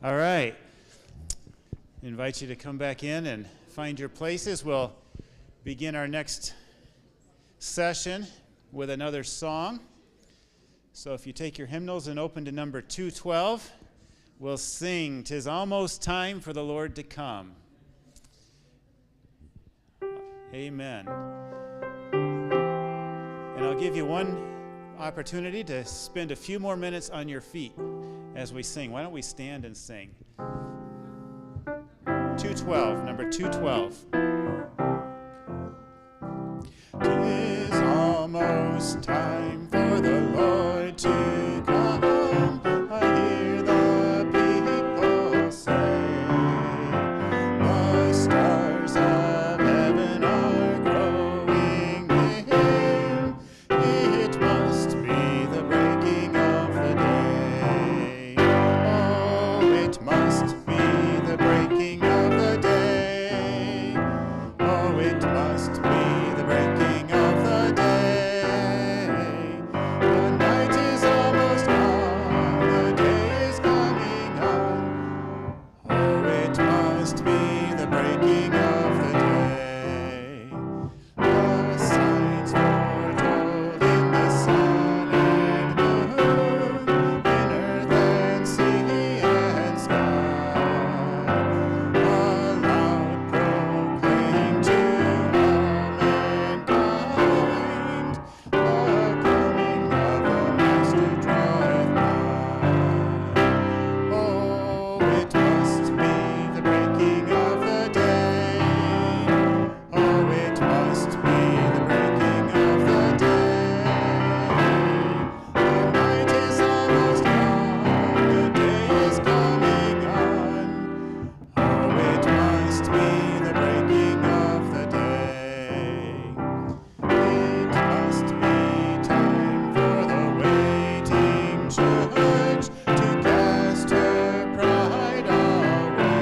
All right. I invite you to come back in and find your places. We'll begin our next session with another song. So if you take your hymnals and open to number 212, we'll sing, "'Tis almost time for the Lord to come." Amen. And I'll give you one opportunity to spend a few more minutes on your feet as we sing. Why don't we stand and sing? 212, number 212. "'Tis almost time for the Lord to come," I hear the people say. "The stars of heaven are growing dim. It must be the breaking of the day. Oh, it must be the breaking of the day. Oh, it must be the breaking of the day. The night is almost gone, the day is coming on. Oh, it must be the breaking of the day. The signs foretold in the sun and moon, in earth and sea and sky, aloud proclaim to all mankind, the coming of the Master draweth nigh. Oh, it must be the breaking of the day. Oh, it must be the breaking of the day. The night is almost gone, the day is coming on. Oh, it must be the breaking of the day. It must be time for the waiting church to cast her pride away,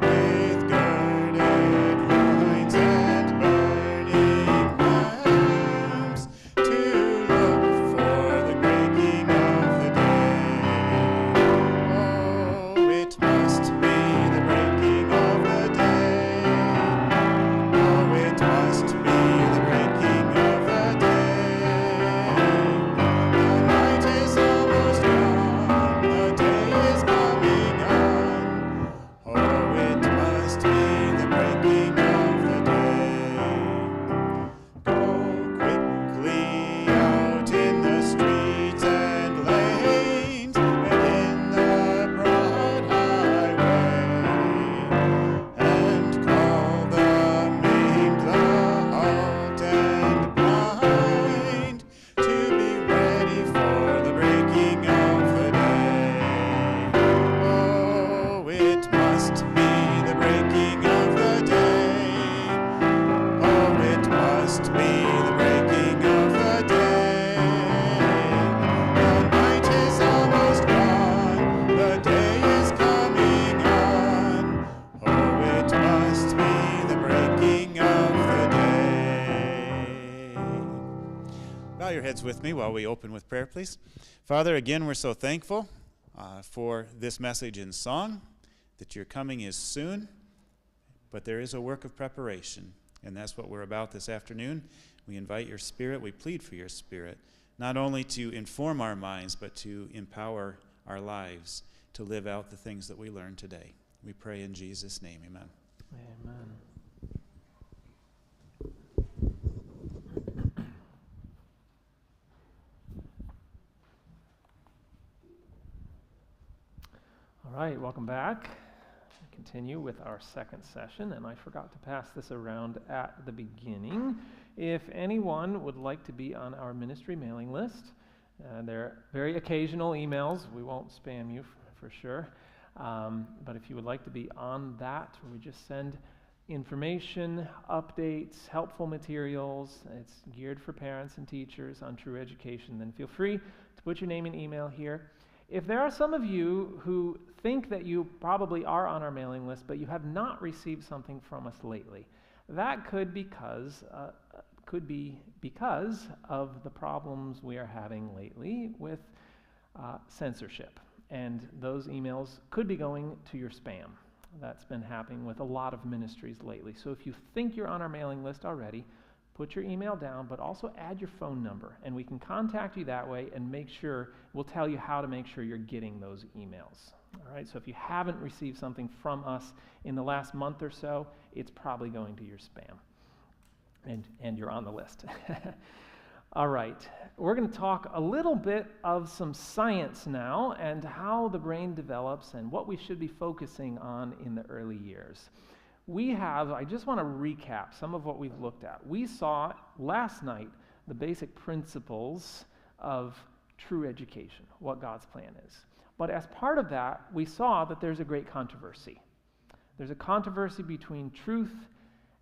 with girded loins and burning lamps, to look for the breaking of the day. Oh, it must be the breaking of the day. Oh, it must be the breaking of the day. The night is almost gone, the day is coming on. Oh, it must be the breaking of the day. Go quickly out in the streets and lanes, and in the broad highway, and call the maimed, the halt and blind, to be ready for the breaking of the day. Oh, it must be the breaking of the day. Oh, it must be the breaking of the day. The night is almost gone, the day is coming on. Oh, it must be the breaking of the day. Bow your heads with me while we open with prayer, please. Father, again, we're so thankful for this message in song, that your coming is soon, but there is a work of preparation, and that's what we're about this afternoon. We invite your Spirit, we plead for your Spirit, not only to inform our minds, but to empower our lives to live out the things that we learn today. We pray in Jesus' name, amen. Amen. All right, welcome back. We continue with our second session, and I forgot to pass this around at the beginning. If anyone would like to be on our ministry mailing list, they're very occasional emails. We won't spam you for sure. But if you would like to be on that, where we just send information, updates, helpful materials, it's geared for parents and teachers on true education, then feel free to put your name and email here. If there are some of you who think that you probably are on our mailing list, but you have not received something from us lately, that could be because of the problems we are having lately with censorship. and those emails could be going to your spam. That's been happening with a lot of ministries lately. So if you think you're on our mailing list already, put your email down, but also add your phone number, and we can contact you that way and make sure, we'll tell you how to make sure you're getting those emails. All right, so if you haven't received something from us in the last month or so, it's probably going to your spam, and you're on the list. All right, we're going to talk a little bit of some science now and how the brain develops and what we should be focusing on in the early years. I just want to recap some of what we've looked at. We saw last night the basic principles of true education, what God's plan is. But as part of that, we saw that there's a great controversy. There's a controversy between truth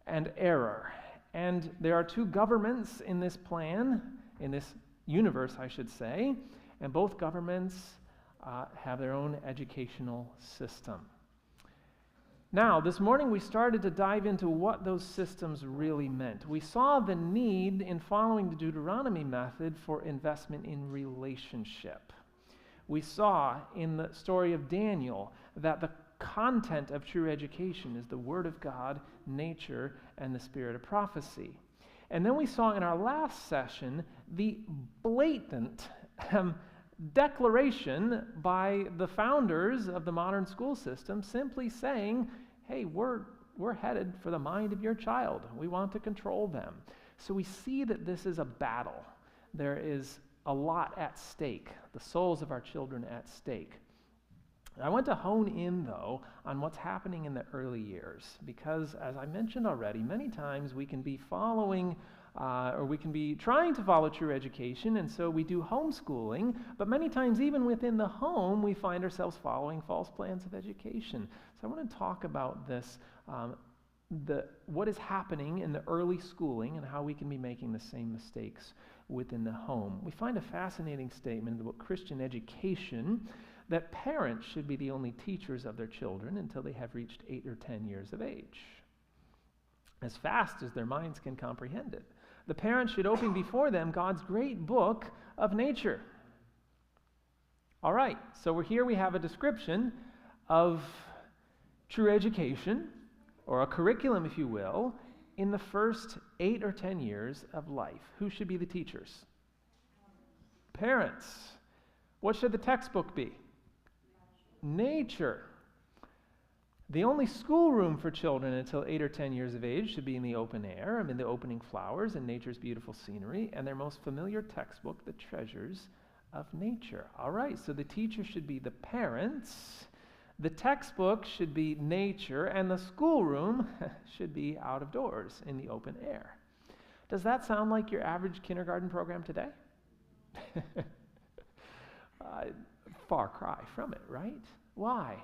and error. And there are two governments in this plan, in this universe, I should say, and both governments have their own educational system. Now, this morning we started to dive into what those systems really meant. We saw the need in following the Deuteronomy method for investment in relationship. We saw in the story of Daniel that the content of true education is the Word of God, nature, and the spirit of prophecy. And then we saw in our last session the blatant declaration by the founders of the modern school system simply saying, hey, we're headed for the mind of your child. We want to control them. So we see that this is a battle. There is a lot at stake, the souls of our children at stake. I want to hone in, though, on what's happening in the early years, because, as I mentioned already, many times we can be following or we can be trying to follow true education, and so we do homeschooling, but many times even within the home we find ourselves following false plans of education. So I want to talk about this, what is happening in the early schooling and how we can be making the same mistakes within the home. We find a fascinating statement about Christian education, that parents should be the only teachers of their children until they have reached 8 or 10 years of age, as fast as their minds can comprehend it. The parents should open before them God's great book of nature. All right, so here we have a description of true education, or a curriculum, if you will, in the first 8 or 10 years of life. Who should be the teachers? Parents. What should the textbook be? Nature. The only schoolroom for children until 8 or 10 years of age should be in the open air, the opening flowers and nature's beautiful scenery, and their most familiar textbook, The Treasures of Nature. All right, so the teacher should be the parents, the textbook should be nature, and the schoolroom should be out of doors in the open air. Does that sound like your average kindergarten program today? Far cry from it, right? Why?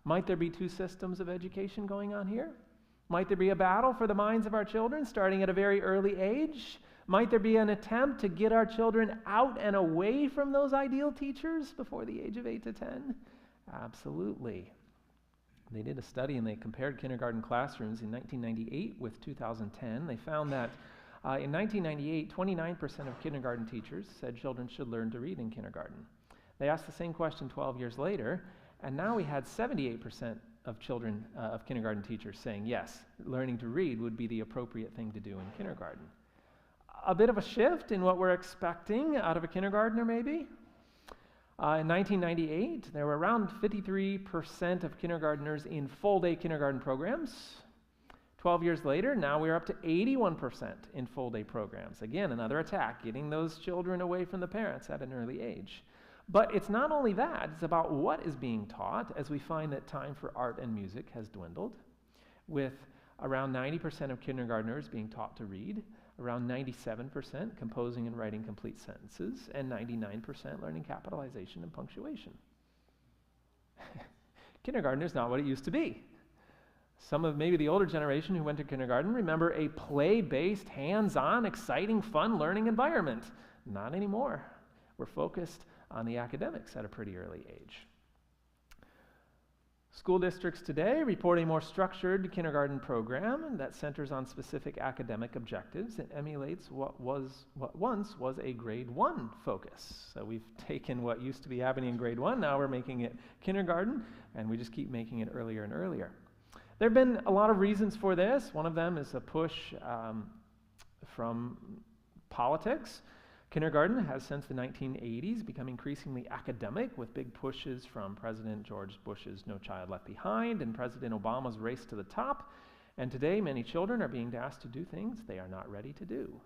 Might there be two systems of education going on here? Might there be a battle for the minds of our children starting at a very early age? Might there be an attempt to get our children out and away from those ideal teachers before the age of 8 to 10? Absolutely. They did a study and they compared kindergarten classrooms in 1998 with 2010. They found that in 1998, 29% of kindergarten teachers said children should learn to read in kindergarten. They asked the same question 12 years later, and now we had 78% of children, of kindergarten teachers saying yes, learning to read would be the appropriate thing to do in kindergarten. A bit of a shift in what we're expecting out of a kindergartner, maybe. In 1998, there were around 53% of kindergartners in full-day kindergarten programs. 12 years later, now we're up to 81% in full-day programs. Again, another attack, getting those children away from the parents at an early age. But it's not only that, it's about what is being taught, as we find that time for art and music has dwindled, with around 90% of kindergartners being taught to read, around 97% composing and writing complete sentences, and 99% learning capitalization and punctuation. Kindergarten is not what it used to be. Some of maybe the older generation who went to kindergarten remember a play-based, hands-on, exciting, fun learning environment. Not anymore. We're focused on the academics at a pretty early age. School districts today report a more structured kindergarten program that centers on specific academic objectives and emulates what once was a grade 1 focus. So we've taken what used to be happening in grade 1, now we're making it kindergarten, and we just keep making it earlier and earlier. There have been a lot of reasons for this. One of them is a push from politics. Kindergarten has since the 1980s become increasingly academic, with big pushes from President George Bush's No Child Left Behind and President Obama's Race to the Top. And today, many children are being asked to do things they are not ready to do.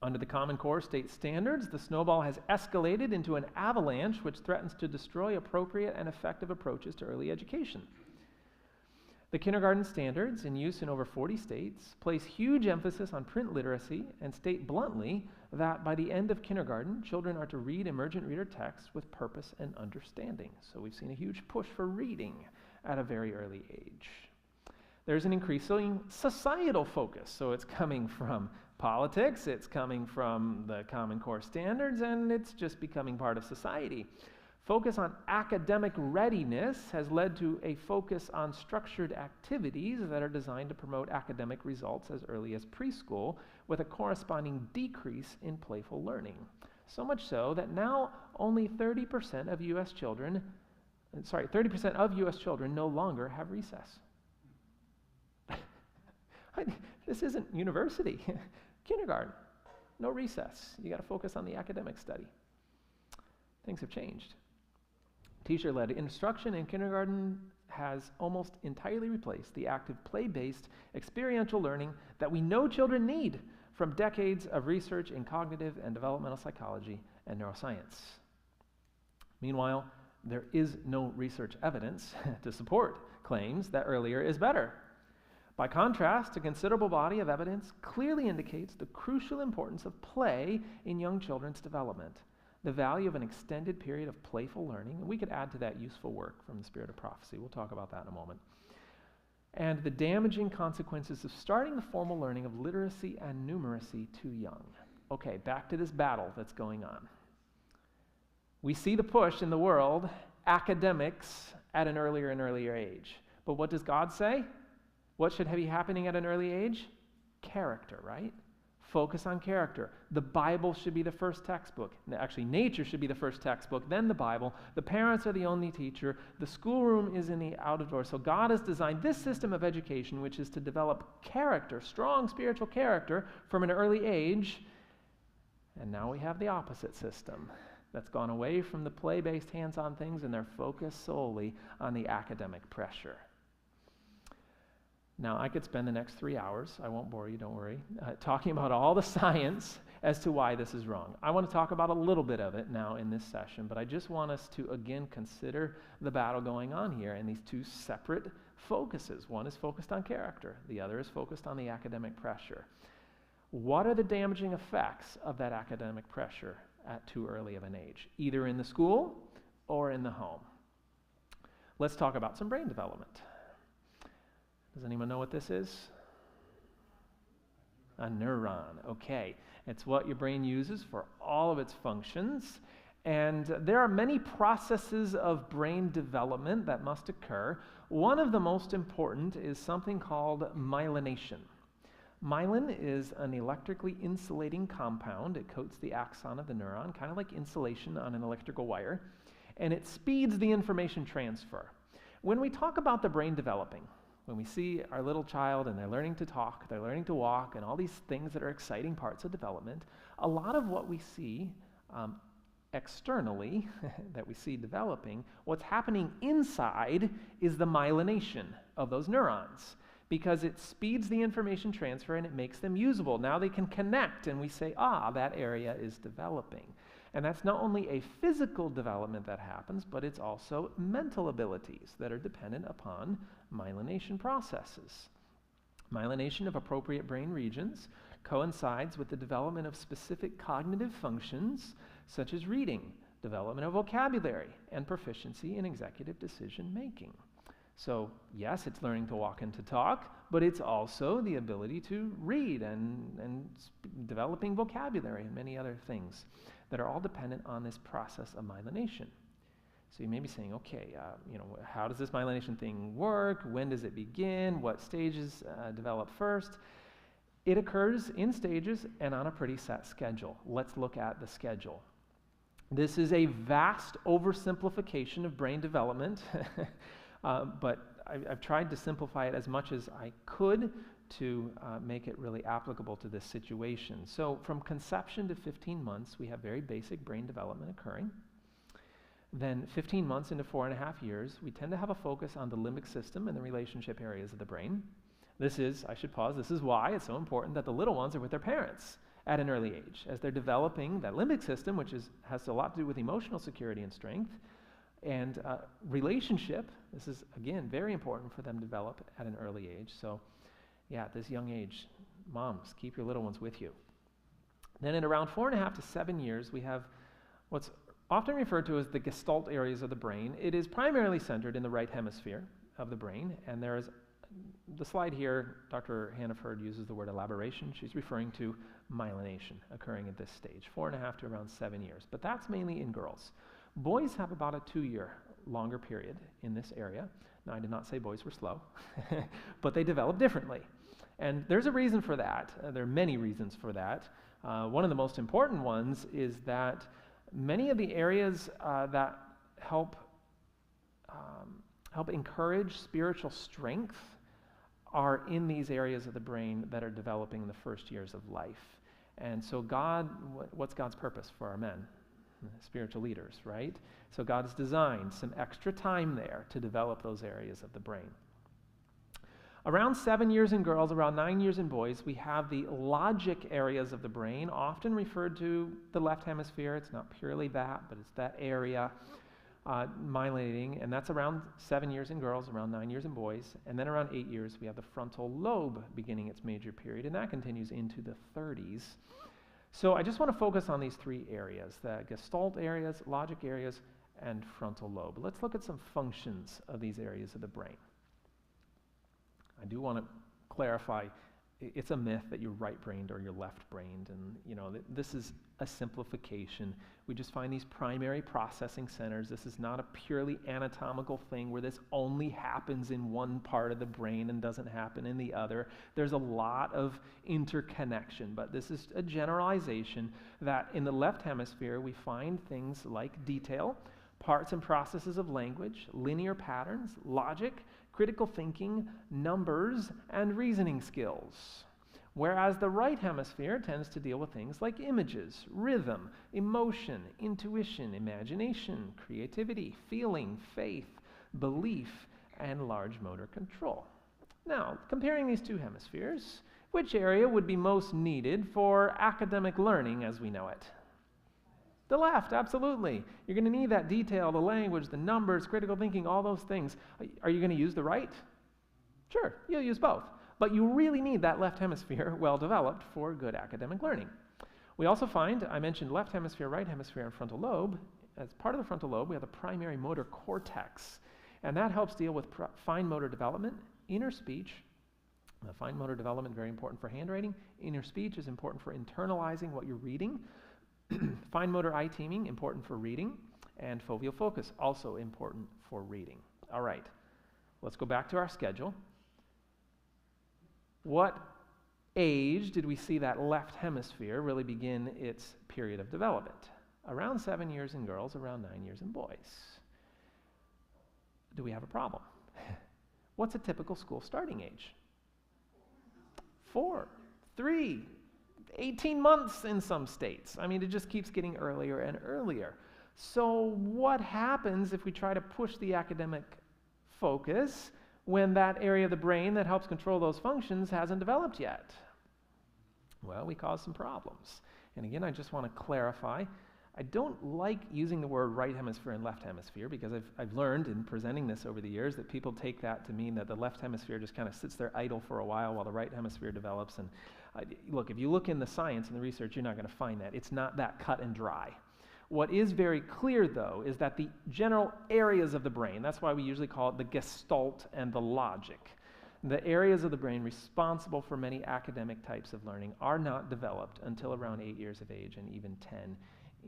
Under the Common Core state standards, the snowball has escalated into an avalanche which threatens to destroy appropriate and effective approaches to early education. The kindergarten standards, in use in over 40 states, place huge emphasis on print literacy and state bluntly that by the end of kindergarten, children are to read emergent reader text with purpose and understanding. So we've seen a huge push for reading at a very early age. There's an increasing societal focus. So it's coming from politics, it's coming from the Common Core standards, and it's just becoming part of society. Focus on academic readiness has led to a focus on structured activities that are designed to promote academic results as early as preschool, with a corresponding decrease in playful learning. So much so that now only 30% of U.S. children no longer have recess. This isn't university. Kindergarten, no recess. You got to focus on the academic study. Things have changed. Teacher-led instruction in kindergarten has almost entirely replaced the active play-based experiential learning that we know children need from decades of research in cognitive and developmental psychology and neuroscience. Meanwhile, there is no research evidence to support claims that earlier is better. By contrast, a considerable body of evidence clearly indicates the crucial importance of play in young children's development, the value of an extended period of playful learning, and we could add to that useful work from the Spirit of Prophecy. We'll talk about that in a moment. And the damaging consequences of starting the formal learning of literacy and numeracy too young. Okay, back to this battle that's going on. We see the push in the world, academics at an earlier and earlier age. But what does God say? What should be happening at an early age? Character, right? Focus on character. The Bible should be the first textbook. Actually, nature should be the first textbook, then the Bible. The parents are the only teacher. The schoolroom is in the out of door. So God has designed this system of education, which is to develop character, strong spiritual character from an early age. And now we have the opposite system that's gone away from the play-based hands-on things, and they're focused solely on the academic pressure. Now, I could spend the next 3 hours, I won't bore you, don't worry, talking about all the science as to why this is wrong. I want to talk about a little bit of it now in this session, but I just want us to, again, consider the battle going on here and these two separate focuses. One is focused on character, the other is focused on the academic pressure. What are the damaging effects of that academic pressure at too early of an age, either in the school or in the home? Let's talk about some brain development. Does anyone know what this is? A neuron. Okay. It's what your brain uses for all of its functions. And there are many processes of brain development that must occur. One of the most important is something called myelination. Myelin is an electrically insulating compound. It coats the axon of the neuron, kind of like insulation on an electrical wire, and it speeds the information transfer. When we talk about the brain developing, when we see our little child and they're learning to talk, they're learning to walk, and all these things that are exciting parts of development, a lot of what we see externally, that we see developing, what's happening inside is the myelination of those neurons, because it speeds the information transfer and it makes them usable. Now they can connect, and we say, that area is developing. And that's not only a physical development that happens, but it's also mental abilities that are dependent upon myelination processes. Myelination of appropriate brain regions coincides with the development of specific cognitive functions, such as reading, development of vocabulary, and proficiency in executive decision making. So yes, it's learning to walk and to talk, but it's also the ability to read and developing vocabulary and many other things that are all dependent on this process of myelination. So you may be saying, okay, how does this myelination thing work? When does it begin? What stages develop first? It occurs in stages and on a pretty set schedule. Let's look at the schedule. This is a vast oversimplification of brain development, but I've tried to simplify it as much as I could to make it really applicable to this situation. So from conception to 15 months, we have very basic brain development occurring. Then 15 months into 4.5 years, we tend to have a focus on the limbic system and the relationship areas of the brain. This is, I should pause, this is why it's so important that the little ones are with their parents at an early age, as they're developing that limbic system, which has a lot to do with emotional security and strength, and relationship. This is, again, very important for them to develop at an early age. So, yeah, at this young age, moms, keep your little ones with you. Then at around 4.5 to 7 years, we have what's often referred to as the Gestalt areas of the brain. It is primarily centered in the right hemisphere of the brain, and there is the slide here, Dr. Hannaford uses the word elaboration. She's referring to myelination occurring at this stage, 4.5 to around 7 years. But that's mainly in girls. Boys have about a 2-year longer period in this area. Now, I did not say boys were slow, but they develop differently. And there's a reason for that. There are many reasons for that. One of the most important ones is that many of the areas that help encourage spiritual strength are in these areas of the brain that are developing in the first years of life. And so what's God's purpose for our men? Spiritual leaders, right? So God has designed some extra time there to develop those areas of the brain. Around 7 years in girls, around 9 years in boys, we have the logic areas of the brain, often referred to the left hemisphere. It's not purely that, but it's that area myelinating, and that's around 7 years in girls, around 9 years in boys. And then around 8 years, we have the frontal lobe beginning its major period, and that continues into the 30s. So I just want to focus on these 3 areas, the Gestalt areas, logic areas, and frontal lobe. Let's look at some functions of these areas of the brain. I do want to clarify, it's a myth that you're right-brained or you're left-brained, and this is a simplification. We just find these primary processing centers. This is not a purely anatomical thing where this only happens in one part of the brain and doesn't happen in the other. There's a lot of interconnection, but this is a generalization that in the left hemisphere we find things like detail, parts and processes of language, linear patterns, logic, critical thinking, numbers, and reasoning skills. Whereas the right hemisphere tends to deal with things like images, rhythm, emotion, intuition, imagination, creativity, feeling, faith, belief, and large motor control. Now, comparing these 2 hemispheres, which area would be most needed for academic learning as we know it? The left, absolutely. You're going to need that detail, the language, the numbers, critical thinking, all those things. Are you going to use the right? Sure, you'll use both. But you really need that left hemisphere well developed for good academic learning. We also find, I mentioned left hemisphere, right hemisphere, and frontal lobe. As part of the frontal lobe, we have the primary motor cortex. And that helps deal with fine motor development, inner speech. Fine motor development, very important for handwriting. Inner speech is important for internalizing what you're reading. Fine motor eye teaming, important for reading, and foveal focus, also important for reading. All right, let's go back to our schedule. What age did we see that left hemisphere really begin its period of development? Around 7 years in girls, around 9 years in boys. Do we have a problem? What's a typical school starting age? 4, 3, 18 months in some states. I mean, it just keeps getting earlier and earlier. So what happens if we try to push the academic focus when that area of the brain that helps control those functions hasn't developed yet? Well, we cause some problems. And again, I just want to clarify, I don't like using the word right hemisphere and left hemisphere because I've learned in presenting this over the years that people take that to mean that the left hemisphere just kind of sits there idle for a while the right hemisphere develops. And look, if you look in the science and the research, you're not going to find that. It's not that cut and dry. What is very clear, though, is that the general areas of the brain, that's why we usually call it the Gestalt and the logic, the areas of the brain responsible for many academic types of learning are not developed until around 8 years of age and even 10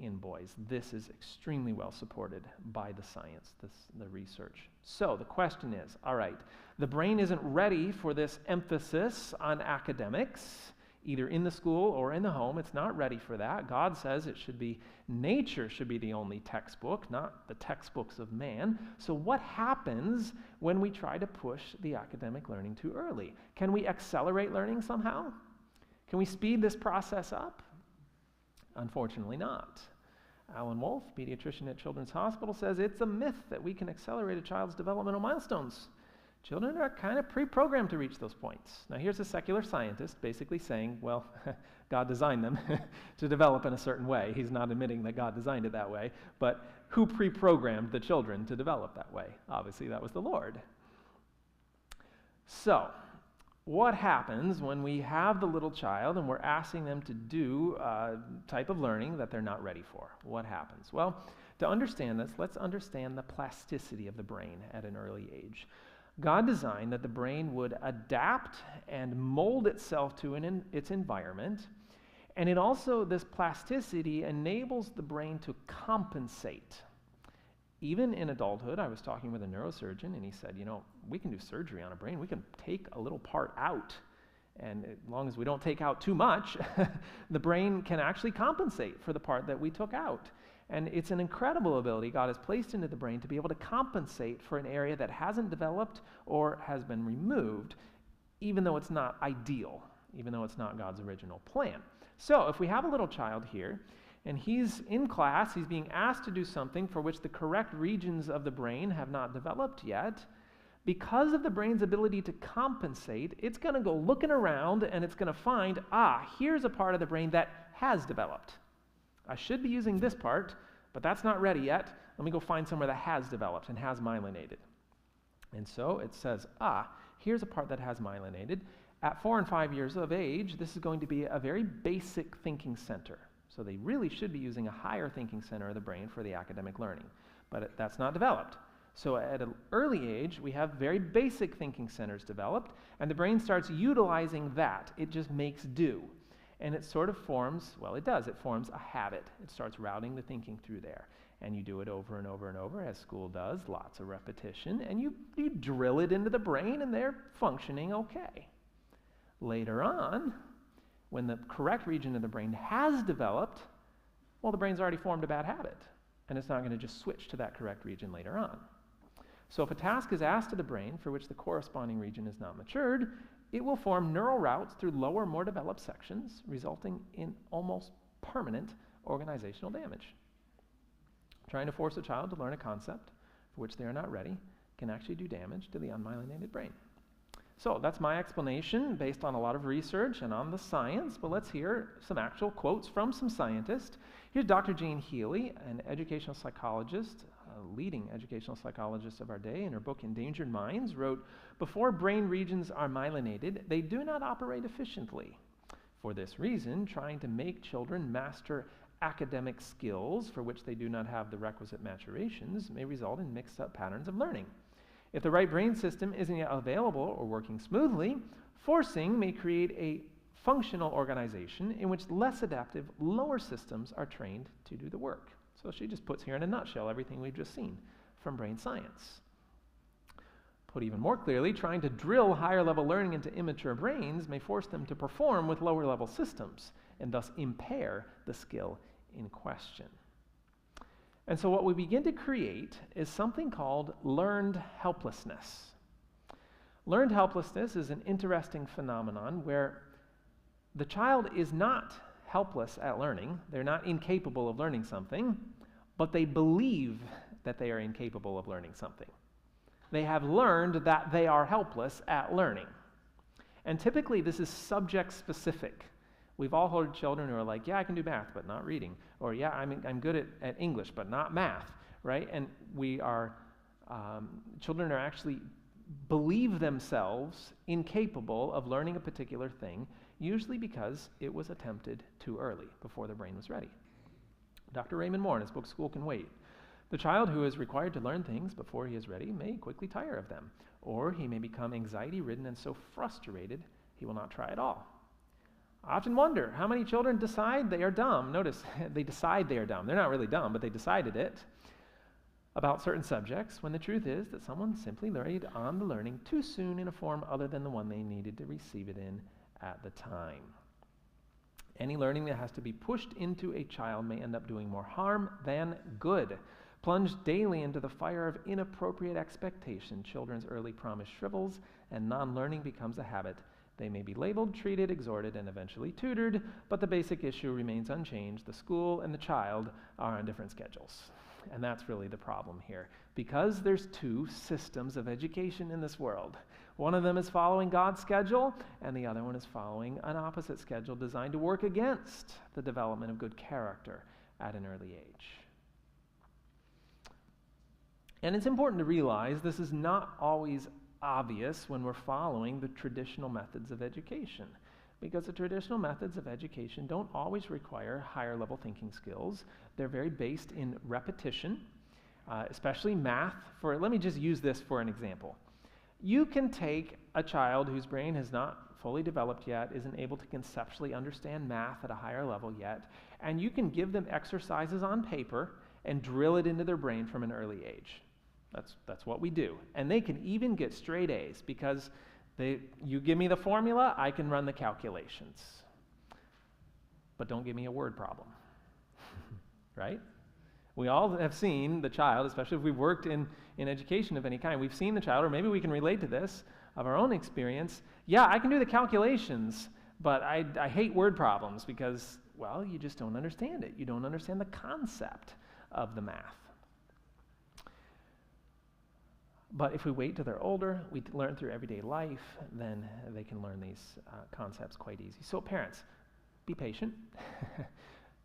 in boys. This is extremely well supported by the science, the research. So the question is, all right, the brain isn't ready for this emphasis on academics, either in the school or in the home. It's not ready for that. God says it should be, nature should be the only textbook, not the textbooks of man. So what happens when we try to push the academic learning too early? Can we accelerate learning somehow? Can we speed this process up? Unfortunately not. Alan Wolf, pediatrician at Children's Hospital, says it's a myth that we can accelerate a child's developmental milestones. Children are kind of pre-programmed to reach those points. Now here's a secular scientist basically saying, well, God designed them to develop in a certain way. He's not admitting that God designed it that way, but who pre-programmed the children to develop that way? Obviously that was the Lord. So, what happens when we have the little child and we're asking them to do a type of learning that they're not ready for? What happens? Well, to understand this, let's understand the plasticity of the brain at an early age. God designed that the brain would adapt and mold itself to its environment, and it also, this plasticity enables the brain to compensate. Even in adulthood, I was talking with a neurosurgeon, and he said, you know, we can do surgery on a brain. We can take a little part out, and as long as we don't take out too much, the brain can actually compensate for the part that we took out. And it's an incredible ability God has placed into the brain to be able to compensate for an area that hasn't developed or has been removed, even though it's not ideal, even though it's not God's original plan. So if we have a little child here, and he's in class, he's being asked to do something for which the correct regions of the brain have not developed yet, because of the brain's ability to compensate, it's going to go looking around and it's going to find, here's a part of the brain that has developed. I should be using this part, but that's not ready yet. Let me go find somewhere that has developed and has myelinated. And so it says, here's a part that has myelinated. At 4 and 5 years of age, this is going to be a very basic thinking center. So they really should be using a higher thinking center of the brain for the academic learning, but that's not developed. So at an early age, we have very basic thinking centers developed, and the brain starts utilizing that. It just makes do. And it sort of forms, well, it does. It forms a habit. It starts routing the thinking through there. And you do it over and over and over, as school does, lots of repetition, and you drill it into the brain, and they're functioning okay. Later on, when the correct region of the brain has developed, well, the brain's already formed a bad habit, and it's not going to just switch to that correct region later on. So if a task is asked of the brain for which the corresponding region is not matured, it will form neural routes through lower, more developed sections, resulting in almost permanent organizational damage. Trying to force a child to learn a concept for which they are not ready can actually do damage to the unmyelinated brain. So that's my explanation based on a lot of research and on the science, but let's hear some actual quotes from some scientists. Here's Dr. Jane Healy, an educational psychologist, a leading educational psychologist of our day. In her book Endangered Minds, wrote, "Before brain regions are myelinated, they do not operate efficiently. For this reason, trying to make children master academic skills for which they do not have the requisite maturations may result in mixed-up patterns of learning. If the right brain system isn't yet available or working smoothly, forcing may create a functional organization in which less adaptive, lower systems are trained to do the work." So she just puts here in a nutshell everything we've just seen from brain science. Put even more clearly, trying to drill higher level learning into immature brains may force them to perform with lower level systems and thus impair the skill in question. And so what we begin to create is something called learned helplessness. Learned helplessness is an interesting phenomenon where the child is not helpless at learning. They're not incapable of learning something, but they believe that they are incapable of learning something. They have learned that they are helpless at learning. And typically this is subject specific. We've all heard children who are like, yeah, I can do math, but not reading. Or yeah, I'm good at English, but not math, right? And children are actually believe themselves incapable of learning a particular thing, usually because it was attempted too early, before the brain was ready. Dr. Raymond Moore, in his book, School Can Wait, the child who is required to learn things before he is ready may quickly tire of them, or he may become anxiety-ridden and so frustrated he will not try at all. I often wonder how many children decide they are dumb. Notice, they decide they are dumb. They're not really dumb, but they decided it about certain subjects, when the truth is that someone simply laid on the learning too soon in a form other than the one they needed to receive it in at the time. Any learning that has to be pushed into a child may end up doing more harm than good. Plunged daily into the fire of inappropriate expectation, children's early promise shrivels and non-learning becomes a habit. They may be labeled, treated, exhorted, and eventually tutored, but the basic issue remains unchanged. The school and the child are on different schedules. And that's really the problem here. Because there's two systems of education in this world. One of them is following God's schedule, and the other one is following an opposite schedule designed to work against the development of good character at an early age. And it's important to realize this is not always obvious when we're following the traditional methods of education, because the traditional methods of education don't always require higher level thinking skills. They're very based in repetition, especially math. Let me just use this for an example. You can take a child whose brain has not fully developed yet, isn't able to conceptually understand math at a higher level yet, and you can give them exercises on paper and drill it into their brain from an early age. That's what we do. And they can even get straight A's because you give me the formula, I can run the calculations. But don't give me a word problem, right? We all have seen the child, especially if we've worked in education of any kind, we've seen the child, or maybe we can relate to this of our own experience. Yeah, I can do the calculations, but I hate word problems because, well, you just don't understand it. You don't understand the concept of the math. But if we wait till they're older, we learn through everyday life, then they can learn these concepts quite easy. So parents, be patient.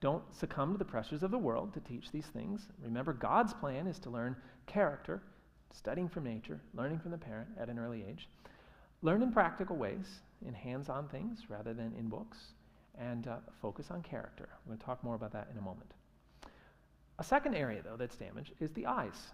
Don't succumb to the pressures of the world to teach these things. Remember, God's plan is to learn character, studying from nature, learning from the parent at an early age. Learn in practical ways, in hands-on things rather than in books, and focus on character. We're going to talk more about that in a moment. A second area, though, that's damaged is the eyes.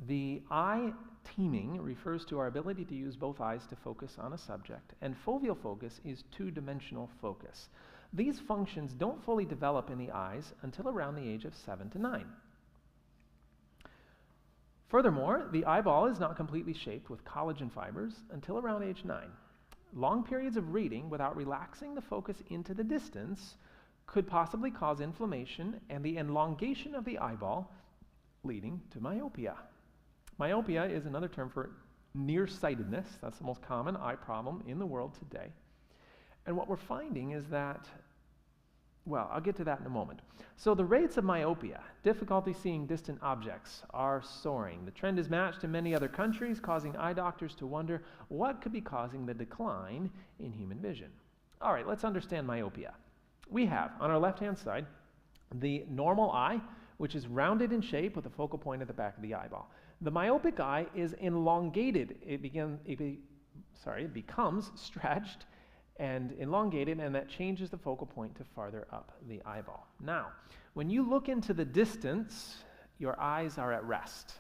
The eye teaming refers to our ability to use both eyes to focus on a subject, and foveal focus is two-dimensional focus. These functions don't fully develop in the eyes until around the age of 7 to 9. Furthermore, the eyeball is not completely shaped with collagen fibers until around age 9. Long periods of reading without relaxing the focus into the distance could possibly cause inflammation and the elongation of the eyeball, leading to myopia. Myopia is another term for nearsightedness. That's the most common eye problem in the world today. And what we're finding is that, well, I'll get to that in a moment. So the rates of myopia, difficulty seeing distant objects, are soaring. The trend is matched in many other countries, causing eye doctors to wonder what could be causing the decline in human vision. All right, let's understand myopia. We have, on our left-hand side, the normal eye, which is rounded in shape with a focal point at the back of the eyeball. The myopic eye is elongated. It becomes stretched and elongated, and that changes the focal point to farther up the eyeball. Now, when you look into the distance, your eyes are at rest.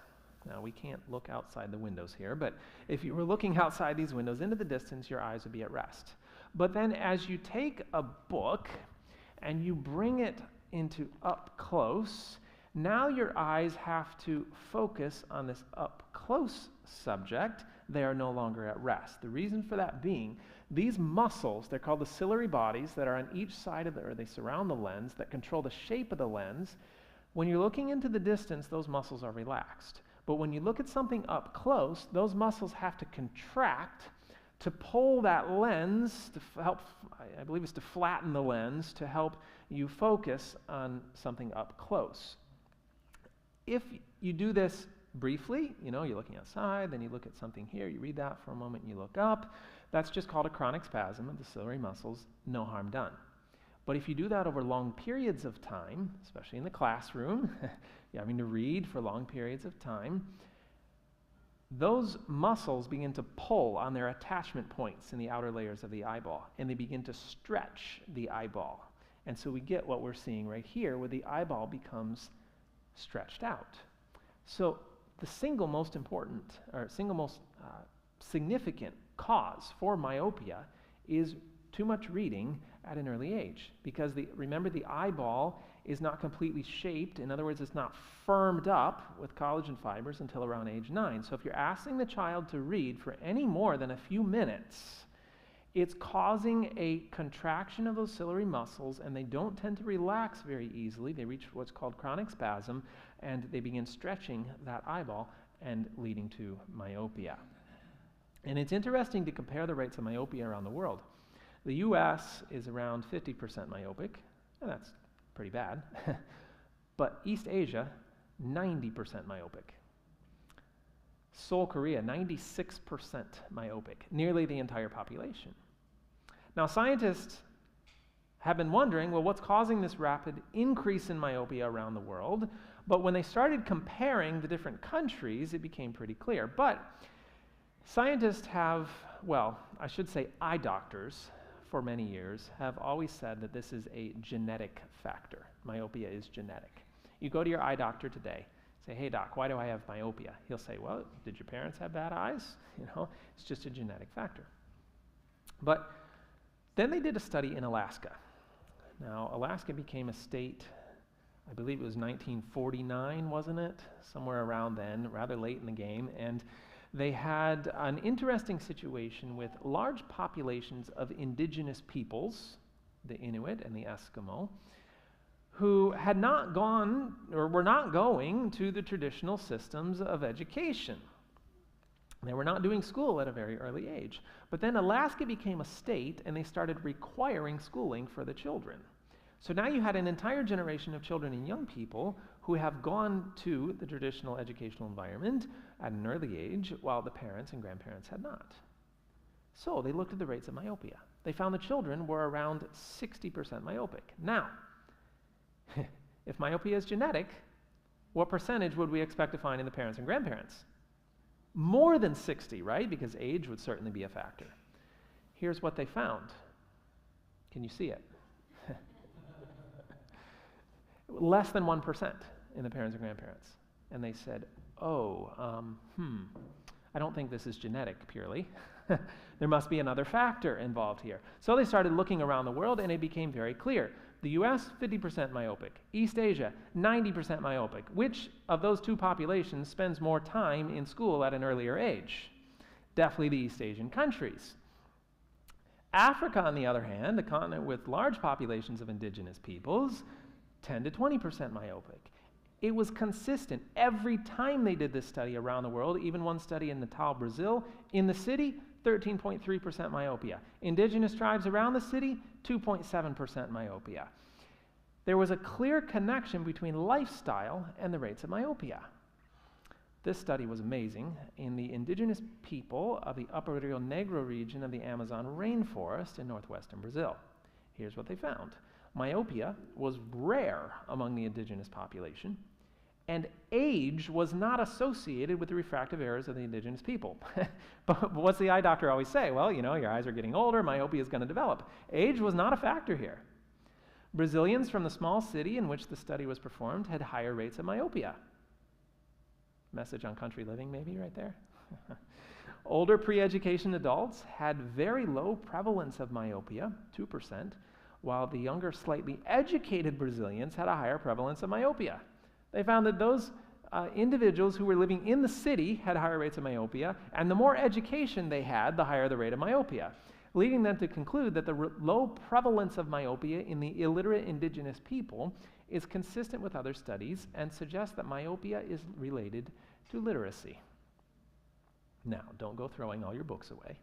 Now, we can't look outside the windows here, but if you were looking outside these windows into the distance, your eyes would be at rest. But then as you take a book and you bring it into up close, now your eyes have to focus on this up close subject. They are no longer at rest. The reason for that being, these muscles, they're called the ciliary bodies, that are on each side of they surround the lens, that control the shape of the lens. When you're looking into the distance, those muscles are relaxed. But when you look at something up close, those muscles have to contract to pull that lens, to help, I believe it's to flatten the lens, to help you focus on something up close. If you do this briefly, you're looking outside, then you look at something here, you read that for a moment, and you look up, that's just called a chronic spasm of the ciliary muscles, no harm done. But if you do that over long periods of time, especially in the classroom, you're having to read for long periods of time, those muscles begin to pull on their attachment points in the outer layers of the eyeball, and they begin to stretch the eyeball. And so we get what we're seeing right here, where the eyeball becomes stretched out. So the single most significant cause for myopia is too much reading at an early age, because remember, the eyeball is not completely shaped. In other words, it's not firmed up with collagen fibers until around age 9. So if you're asking the child to read for any more than a few minutes, it's causing a contraction of those ciliary muscles, and they don't tend to relax very easily. They reach what's called chronic spasm, and they begin stretching that eyeball and leading to myopia. And it's interesting to compare the rates of myopia around the world. The US is around 50% myopic, and that's pretty bad. But East Asia, 90% myopic. Seoul, Korea, 96% myopic, nearly the entire population. Now, scientists have been wondering, well, what's causing this rapid increase in myopia around the world? But when they started comparing the different countries, it became pretty clear. But scientists have, well, I should say eye doctors, for many years, have always said that this is a genetic factor. Myopia is genetic. You go to your eye doctor today, say, hey doc, why do I have myopia? He'll say, well, did your parents have bad eyes? You know, it's just a genetic factor. But then they did a study in Alaska. Now, Alaska became a state, I believe it was 1949, wasn't it? Somewhere around then, rather late in the game, and they had an interesting situation with large populations of indigenous peoples, the Inuit and the Eskimo, who had not gone or were not going to the traditional systems of education. They were not doing school at a very early age. But then Alaska became a state, and they started requiring schooling for the children. So now you had an entire generation of children and young people who have gone to the traditional educational environment at an early age, while the parents and grandparents had not. So they looked at the rates of myopia. They found the children were around 60% myopic. Now, if myopia is genetic, what percentage would we expect to find in the parents and grandparents? More than 60, right? Because age would certainly be a factor. Here's what they found. Can you see it? Less than 1% in the parents and grandparents. And they said, I don't think this is genetic purely. There must be another factor involved here. So they started looking around the world, and it became very clear. The US, 50% myopic. East Asia, 90% myopic. Which of those two populations spends more time in school at an earlier age? Definitely the East Asian countries. Africa, on the other hand, a continent with large populations of indigenous peoples, 10 to 20% myopic. It was consistent every time they did this study around the world, even one study in Natal, Brazil. In the city, 13.3% myopia. Indigenous tribes around the city, 2.7% myopia. There was a clear connection between lifestyle and the rates of myopia. This study was amazing. In the indigenous people of the Upper Rio Negro region of the Amazon rainforest in northwestern Brazil. Here's what they found. Myopia was rare among the indigenous population, and age was not associated with the refractive errors of the indigenous people. But what's the eye doctor always say? Well, you know, your eyes are getting older, myopia is going to develop. Age was not a factor here. Brazilians from the small city in which the study was performed had higher rates of myopia. Message on country living maybe right there. Older pre-education adults had very low prevalence of myopia, 2%, while the younger, slightly educated Brazilians had a higher prevalence of myopia. They found that those individuals who were living in the city had higher rates of myopia, and the more education they had, the higher the rate of myopia, leading them to conclude that the low prevalence of myopia in the illiterate indigenous people is consistent with other studies and suggests that myopia is related to literacy. Now, don't go throwing all your books away.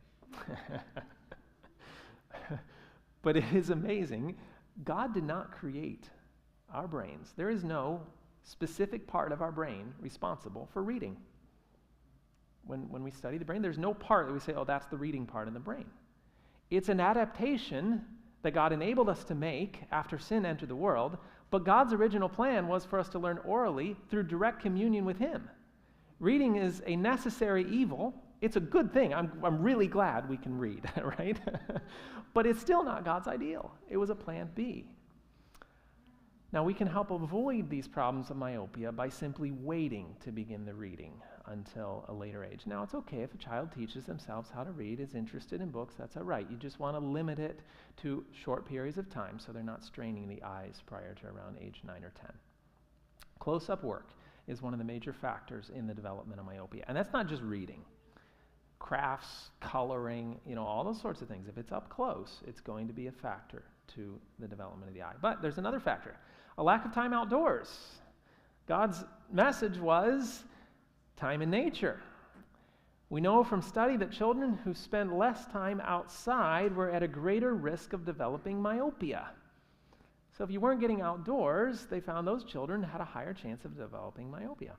But it is amazing. God did not create our brains. There is no specific part of our brain responsible for reading. When we study the brain, there's no part that we say, oh, that's the reading part in the brain. It's an adaptation that God enabled us to make after sin entered the world, but God's original plan was for us to learn orally through direct communion with Him. Reading is a necessary evil. It's a good thing. I'm really glad we can read, right? But it's still not God's ideal. It was a plan B. Now, we can help avoid these problems of myopia by simply waiting to begin the reading until a later age. Now, it's okay if a child teaches themselves how to read, is interested in books, that's all right. You just want to limit it to short periods of time so they're not straining the eyes prior to around age 9 or 10. Close-up work is one of the major factors in the development of myopia. And that's not just reading. Crafts, coloring, all those sorts of things. If it's up close, it's going to be a factor to the development of the eye. But there's another factor, a lack of time outdoors. God's message was time in nature. We know from study that children who spend less time outside were at a greater risk of developing myopia. So if you weren't getting outdoors, they found those children had a higher chance of developing myopia.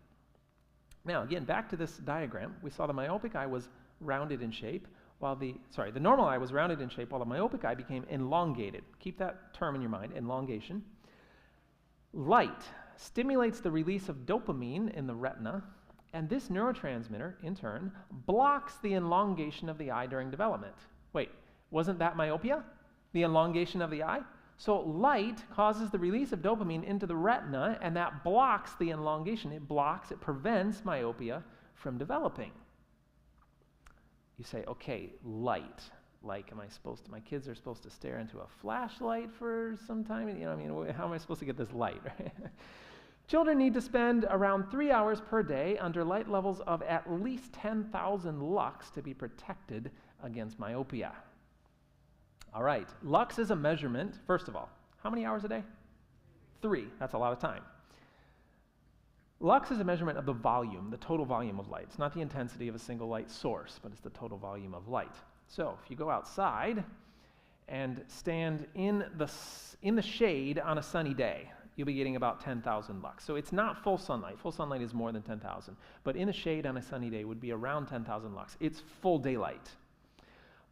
Now, again, back to this diagram, we saw the myopic eye was rounded in shape, while the normal eye was rounded in shape, while the myopic eye became elongated. Keep that term in your mind, elongation. Light stimulates the release of dopamine in the retina, and this neurotransmitter, in turn, blocks the elongation of the eye during development. Wait, wasn't that myopia? The elongation of the eye? So light causes the release of dopamine into the retina, and that blocks the elongation. It prevents myopia from developing. You say, okay, light. Like, my kids are supposed to stare into a flashlight for some time? How am I supposed to get this light, right? Children need to spend around 3 hours per day under light levels of at least 10,000 lux to be protected against myopia. All right, lux is a measurement, first of all, how many hours a day? 3, that's a lot of time. Lux is a measurement of the volume, the total volume of light. It's not the intensity of a single light source, but it's the total volume of light. So if you go outside and stand in the shade on a sunny day, you'll be getting about 10,000 lux. So it's not full sunlight. Full sunlight is more than 10,000. But in the shade on a sunny day would be around 10,000 lux. It's full daylight.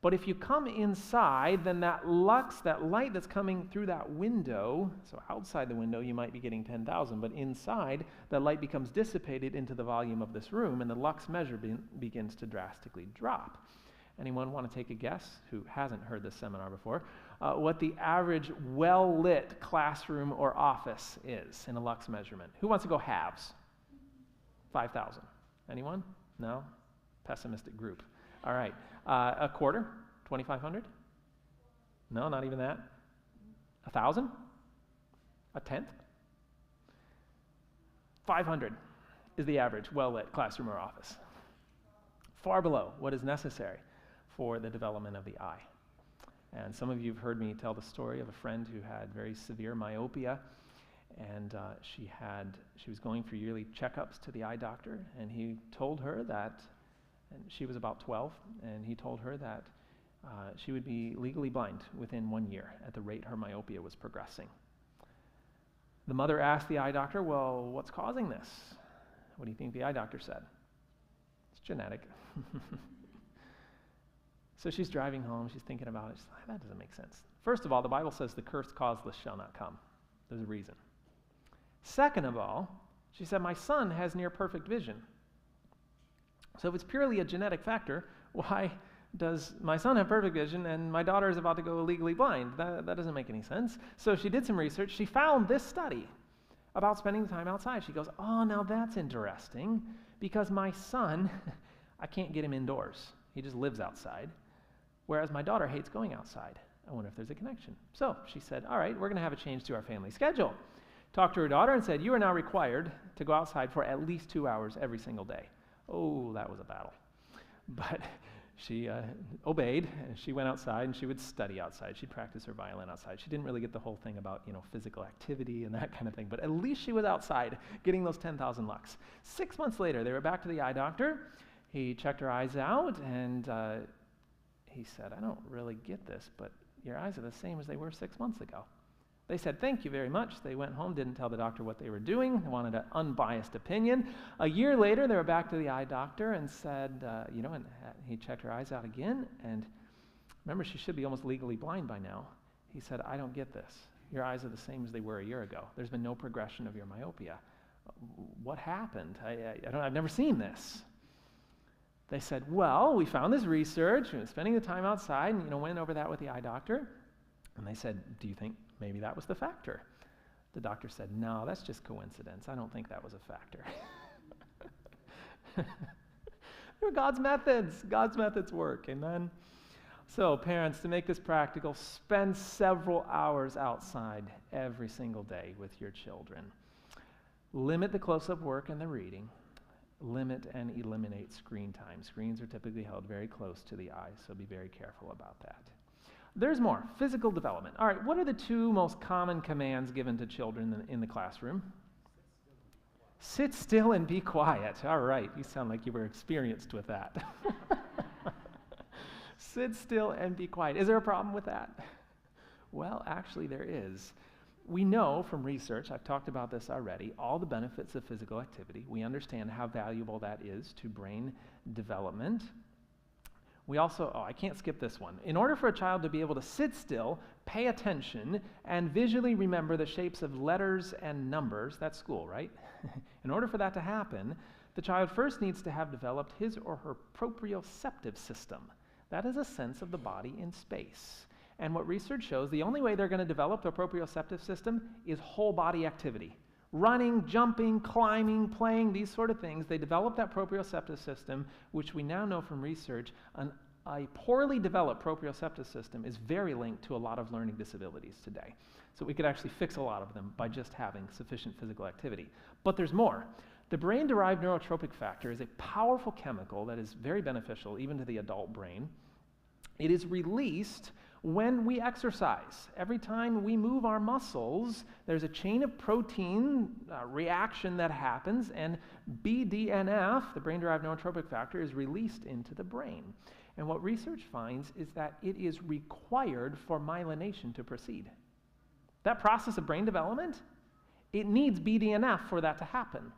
But if you come inside, then that lux, that light that's coming through that window, so outside the window you might be getting 10,000, but inside, that light becomes dissipated into the volume of this room, and the lux measure begins to drastically drop. Anyone want to take a guess, who hasn't heard this seminar before, what the average well-lit classroom or office is in a lux measurement? Who wants to go halves? 5,000. Anyone? No? Pessimistic group. All right. A quarter? 2,500? No, not even that. 1,000? A tenth? 500 is the average well-lit classroom or office. Far below what is necessary for the development of the eye. And some of you have heard me tell the story of a friend who had very severe myopia, and she was going for yearly checkups to the eye doctor, and he told her that, and she was about 12, and he told her that she would be legally blind within 1 year at the rate her myopia was progressing. The mother asked the eye doctor, well, what's causing this? What do you think the eye doctor said? It's genetic. So she's driving home, she's thinking about it, she's like, that doesn't make sense. First of all, the Bible says the cursed causeless shall not come. There's a reason. Second of all, she said, my son has near perfect vision. So if it's purely a genetic factor, why does my son have perfect vision and my daughter is about to go legally blind? That doesn't make any sense. So she did some research. She found this study about spending time outside. She goes, oh, now that's interesting, because my son, I can't get him indoors. He just lives outside, whereas my daughter hates going outside. I wonder if there's a connection. So she said, all right, we're going to have a change to our family schedule. Talked to her daughter and said, you are now required to go outside for at least 2 hours every single day. Oh, that was a battle. But she obeyed, and she went outside, and she would study outside. She'd practice her violin outside. She didn't really get the whole thing about, physical activity and that kind of thing, but at least she was outside getting those 10,000 lux. 6 months later, they were back to the eye doctor. He checked her eyes out, and he said, I don't really get this, but your eyes are the same as they were 6 months ago. They said, thank you very much. They went home, didn't tell the doctor what they were doing. They wanted an unbiased opinion. A year later, they were back to the eye doctor and said, and he checked her eyes out again. And remember, she should be almost legally blind by now. He said, I don't get this. Your eyes are the same as they were a year ago. There's been no progression of your myopia. What happened? I've never seen this. They said, well, we found this research, and spending the time outside, and went over that with the eye doctor. And they said, do you think maybe that was the factor? The doctor said, no, that's just coincidence. I don't think that was a factor. They're God's methods. God's methods work, amen? So parents, to make this practical, spend several hours outside every single day with your children. Limit the close-up work and the reading. Limit and eliminate screen time. Screens are typically held very close to the eye, so be very careful about that. There's more. Physical development. All right, what are the two most common commands given to children in the classroom? Sit still and be quiet. All right, you sound like you were experienced with that. Sit still and be quiet. Is there a problem with that? Well, actually there is. We know from research, I've talked about this already, all the benefits of physical activity. We understand how valuable that is to brain development. We also, I can't skip this one. In order for a child to be able to sit still, pay attention, and visually remember the shapes of letters and numbers, that's school, right? In order for that to happen, the child first needs to have developed his or her proprioceptive system. That is a sense of the body in space. And what research shows, the only way they're going to develop their proprioceptive system is whole body activity. Running, jumping, climbing, playing, these sort of things, they develop that proprioceptive system, which we now know from research, a poorly developed proprioceptive system is very linked to a lot of learning disabilities today. So we could actually fix a lot of them by just having sufficient physical activity. But there's more. The brain-derived neurotropic factor is a powerful chemical that is very beneficial even to the adult brain. It is released when we exercise. Every time we move our muscles, there's a chain of protein reaction that happens, and BDNF, the brain-derived neurotropic factor, is released into the brain. And what research finds is that it is required for myelination to proceed. That process of brain development, it needs BDNF for that to happen.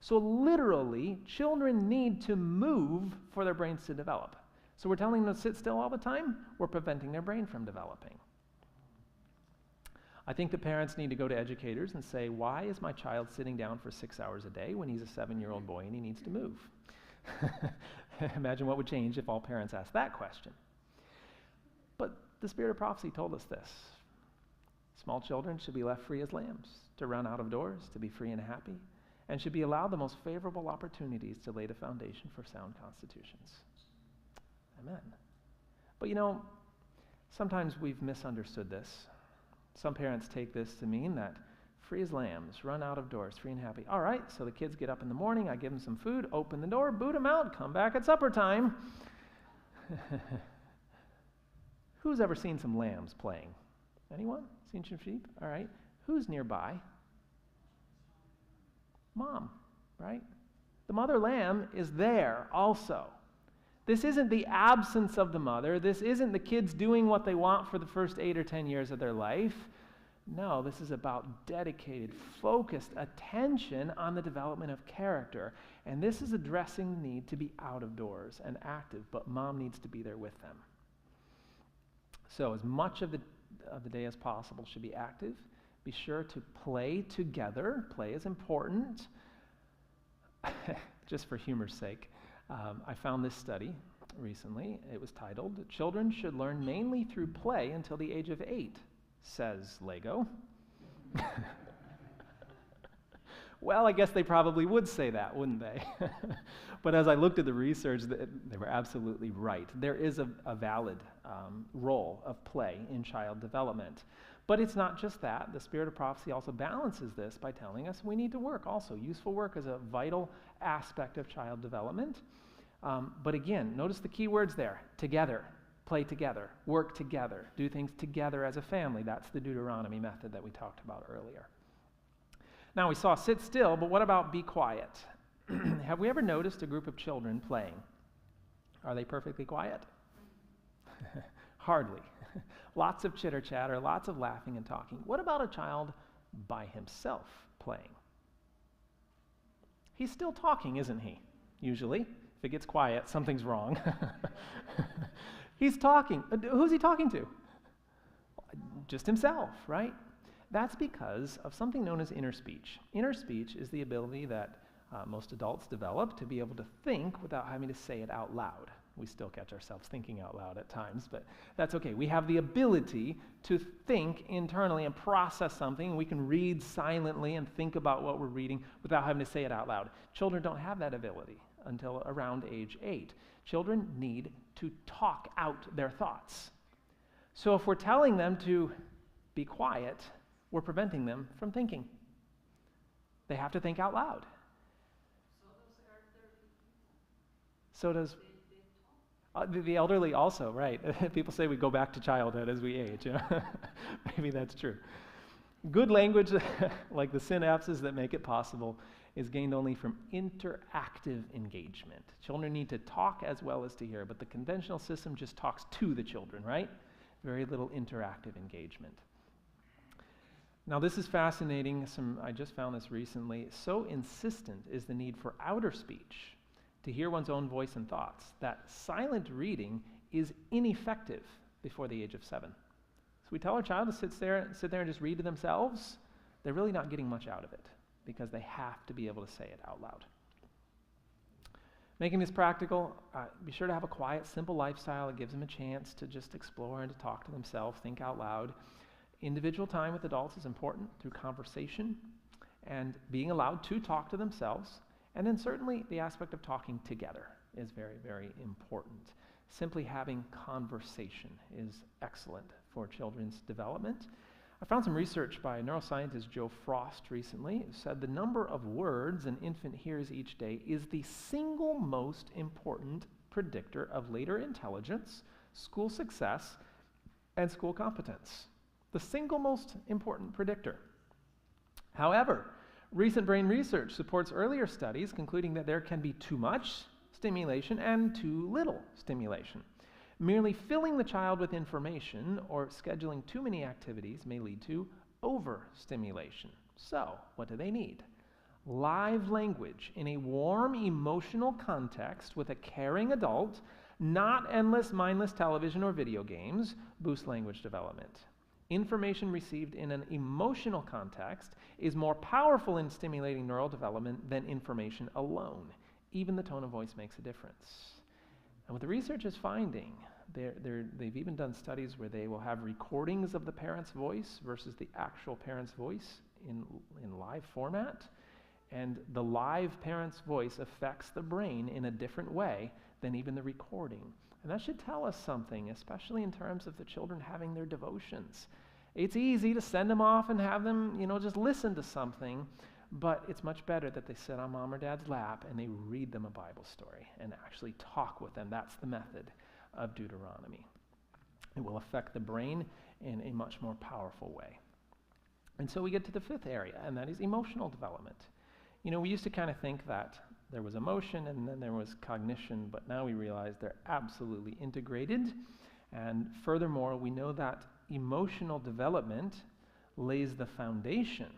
So literally, children need to move for their brains to develop. So we're telling them to sit still all the time, we're preventing their brain from developing. I think the parents need to go to educators and say, why is my child sitting down for 6 hours a day when he's a 7-year-old boy and he needs to move? Imagine what would change if all parents asked that question. But the Spirit of Prophecy told us this. Small children should be left free as lambs, to run out of doors, to be free and happy, and should be allowed the most favorable opportunities to lay the foundation for sound constitutions. Amen. But you know, sometimes we've misunderstood this. Some parents take this to mean that free as lambs, run out of doors, free and happy. All right, so the kids get up in the morning, I give them some food, open the door, boot them out, come back at supper time. Who's ever seen some lambs playing? Anyone? Seen some sheep? All right. Who's nearby? Mom, right? The mother lamb is there also. This isn't the absence of the mother. This isn't the kids doing what they want for the first 8 or 10 years of their life. No, this is about dedicated, focused attention on the development of character. And this is addressing the need to be out of doors and active, but mom needs to be there with them. So as much of the day as possible should be active. Be sure to play together. Play is important. Just for humor's sake, I found this study recently. It was titled, "Children Should Learn Mainly Through Play Until the Age of 8, says Lego." Well, I guess they probably would say that, wouldn't they? But as I looked at the research, they were absolutely right. There is a valid role of play in child development. But it's not just that. The Spirit of Prophecy also balances this by telling us we need to work also. Useful work is a vital aspect of child development. But again, notice the key words there. Together, play together, work together, do things together as a family. That's the Deuteronomy method that we talked about earlier. Now we saw sit still, but what about be quiet? Have we ever noticed a group of children playing? Are they perfectly quiet? Hardly. Lots of chitter chatter, lots of laughing and talking. What about a child by himself playing? He's still talking, isn't he? Usually. If it gets quiet, something's wrong. He's talking. Who's he talking to? Just himself, right? That's because of something known as inner speech. Inner speech is the ability that most adults develop to be able to think without having to say it out loud. We still catch ourselves thinking out loud at times, but that's okay. We have the ability to think internally and process something. We can read silently and think about what we're reading without having to say it out loud. Children don't have that ability until around age 8. Children need to talk out their thoughts. So if we're telling them to be quiet, we're preventing them from thinking. They have to think out loud. So does the elderly also, right? People say we go back to childhood as we age. Maybe that's true. Good language, like the synapses that make it possible, is gained only from interactive engagement. Children need to talk as well as to hear, but the conventional system just talks to the children, right? Very little interactive engagement. Now this is fascinating. I just found this recently. So insistent is the need for outer speech to hear one's own voice and thoughts that silent reading is ineffective before the age of 7. So we tell our child to sit there and just read to themselves. They're really not getting much out of it because they have to be able to say it out loud. Making this practical, be sure to have a quiet, simple lifestyle. It gives them a chance to just explore and to talk to themselves, think out loud. Individual time with adults is important through conversation and being allowed to talk to themselves. And then certainly the aspect of talking together is very, very important. Simply having conversation is excellent for children's development. I found some research by neuroscientist Joe Frost recently who said the number of words an infant hears each day is the single most important predictor of later intelligence, school success, and school competence. The single most important predictor. However, recent brain research supports earlier studies concluding that there can be too much stimulation and too little stimulation. Merely filling the child with information or scheduling too many activities may lead to overstimulation. So, what do they need? Live language in a warm, emotional context with a caring adult, not endless, mindless television or video games, boost language development. Information received in an emotional context is more powerful in stimulating neural development than information alone. Even the tone of voice makes a difference. And what the research is finding, they've even done studies where they will have recordings of the parent's voice versus the actual parent's voice in live format. And the live parent's voice affects the brain in a different way than even the recording. And that should tell us something, especially in terms of the children having their devotions. It's easy to send them off and have them, just listen to something, but it's much better that they sit on mom or dad's lap and they read them a Bible story and actually talk with them. That's the method of Deuteronomy. It will affect the brain in a much more powerful way. And so we get to the fifth area, and that is emotional development. We used to kind of think that there was emotion and then there was cognition, but now we realize they're absolutely integrated. And furthermore, we know that emotional development lays the foundation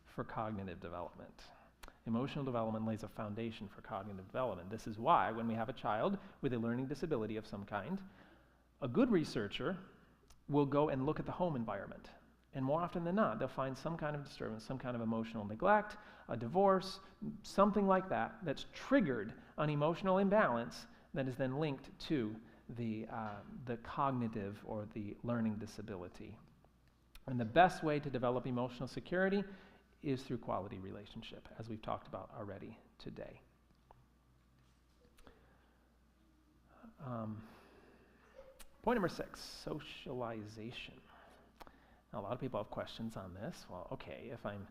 for cognitive development. Emotional development lays a foundation for cognitive development. This is why when we have a child with a learning disability of some kind, a good researcher will go and look at the home environment. And more often than not, they'll find some kind of disturbance, some kind of emotional neglect, a divorce, something like that, that's triggered an emotional imbalance that is then linked to the cognitive or the learning disability. And the best way to develop emotional security is through quality relationship, as we've talked about already today. Point number 6, socialization. Now, a lot of people have questions on this. Well, okay, if I'm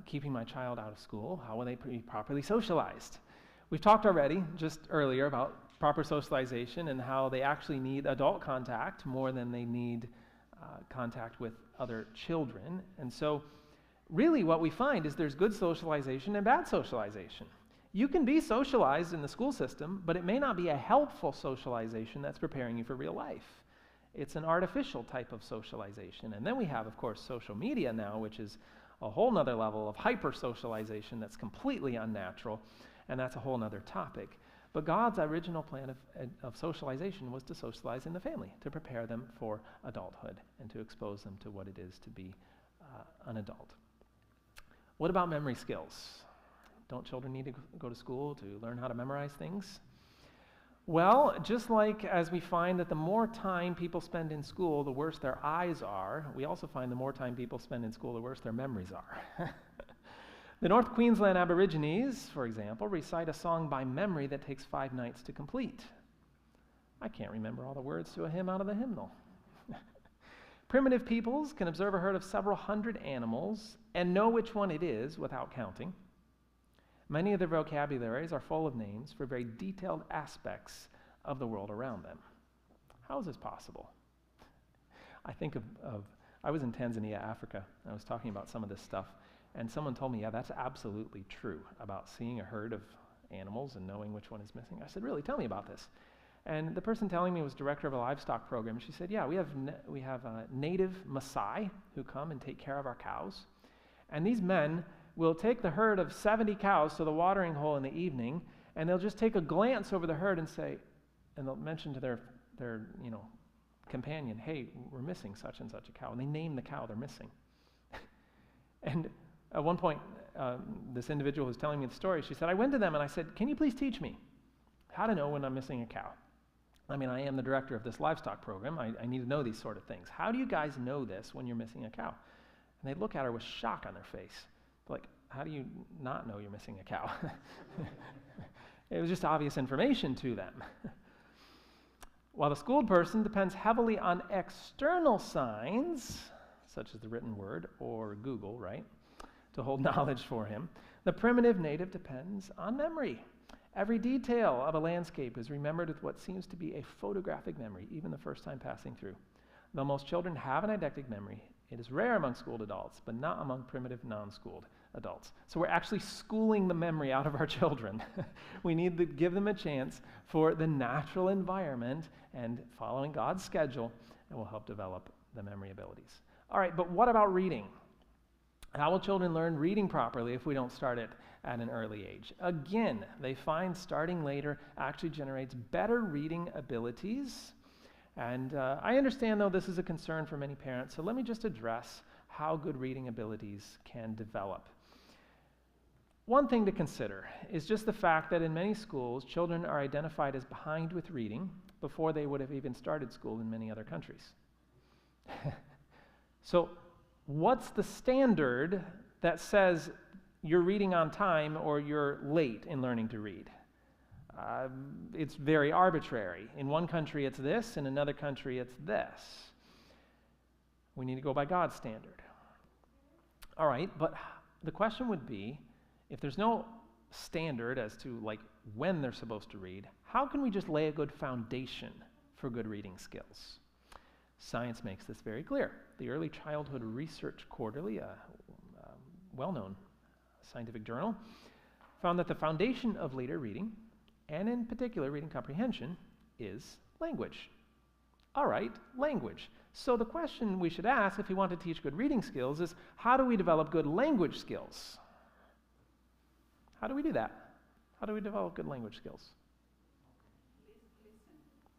keeping my child out of school, how will they be properly socialized? We've talked already, just earlier, about proper socialization and how they actually need adult contact more than they need contact with other children. And so, really what we find is there's good socialization and bad socialization. You can be socialized in the school system, but it may not be a helpful socialization that's preparing you for real life. It's an artificial type of socialization. And then we have, of course, social media now, which is a whole nother level of hyper-socialization that's completely unnatural, and that's a whole nother topic. But God's original plan of socialization was to socialize in the family, to prepare them for adulthood and to expose them to what it is to be an adult. What about memory skills? Don't children need to go to school to learn how to memorize things? Well, just like as we find that the more time people spend in school, the worse their eyes are, we also find the more time people spend in school, the worse their memories are. The North Queensland Aborigines, for example, recite a song by memory that takes 5 nights to complete. I can't remember all the words to a hymn out of the hymnal. Primitive peoples can observe a herd of several hundred animals and know which one it is without counting. Many of their vocabularies are full of names for very detailed aspects of the world around them. How is this possible? I think I was in Tanzania, Africa. I was talking about some of this stuff, and someone told me, yeah, that's absolutely true about seeing a herd of animals and knowing which one is missing. I said, really? Tell me about this. And the person telling me was director of a livestock program. She said, yeah, we have native Maasai who come and take care of our cows. And these men will take the herd of 70 cows to the watering hole in the evening, and they'll just take a glance over the herd and say, and they'll mention to their companion, hey, we're missing such and such a cow. And they name the cow they're missing. And at one point, this individual who's telling me the story, she said, I went to them and I said, can you please teach me how to know when I'm missing a cow? I mean, I am the director of this livestock program. I need to know these sort of things. How do you guys know this when you're missing a cow? And they look at her with shock on their face. Like, how do you not know you're missing a cow? It was just obvious information to them. While the schooled person depends heavily on external signs, such as the written word or Google, right, to hold knowledge for him, the primitive native depends on memory. Every detail of a landscape is remembered with what seems to be a photographic memory, even the first time passing through. Though most children have an eidetic memory, it is rare among schooled adults, but not among primitive non-schooled adults. So we're actually schooling the memory out of our children. We need to give them a chance for the natural environment, and following God's schedule, and will help develop the memory abilities. All right, but what about reading? How will children learn reading properly if we don't start it at an early age? Again, they find starting later actually generates better reading abilities. And I understand, though, this is a concern for many parents, so let me just address how good reading abilities can develop. One thing to consider is just the fact that in many schools, children are identified as behind with reading before they would have even started school in many other countries. So what's the standard that says you're reading on time or you're late in learning to read? It's very arbitrary. In one country it's this, in another country it's this. We need to go by God's standard. All right, but the question would be, if there's no standard as to like when they're supposed to read, how can we just lay a good foundation for good reading skills? Science makes this very clear. The Early Childhood Research Quarterly, a well-known scientific journal, found that the foundation of later reading, and in particular reading comprehension, is language. All right, language. So the question we should ask if we want to teach good reading skills is, how do we develop good language skills? How do we do that? How do we develop good language skills?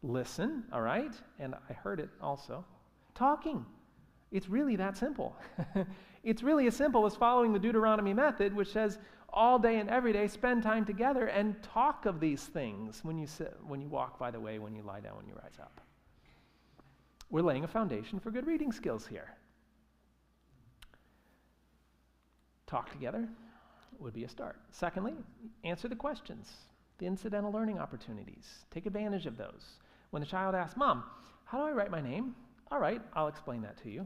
Listen, all right, and I heard it also. Talking. It's really that simple. It's really as simple as following the Deuteronomy method, which says all day and every day spend time together and talk of these things when you sit, when you walk by the way, when you lie down, when you rise up. We're laying a foundation for good reading skills here. Talk together would be a start. Secondly, answer the questions, the incidental learning opportunities. Take advantage of those. When the child asks, Mom, how do I write my name? All right, I'll explain that to you.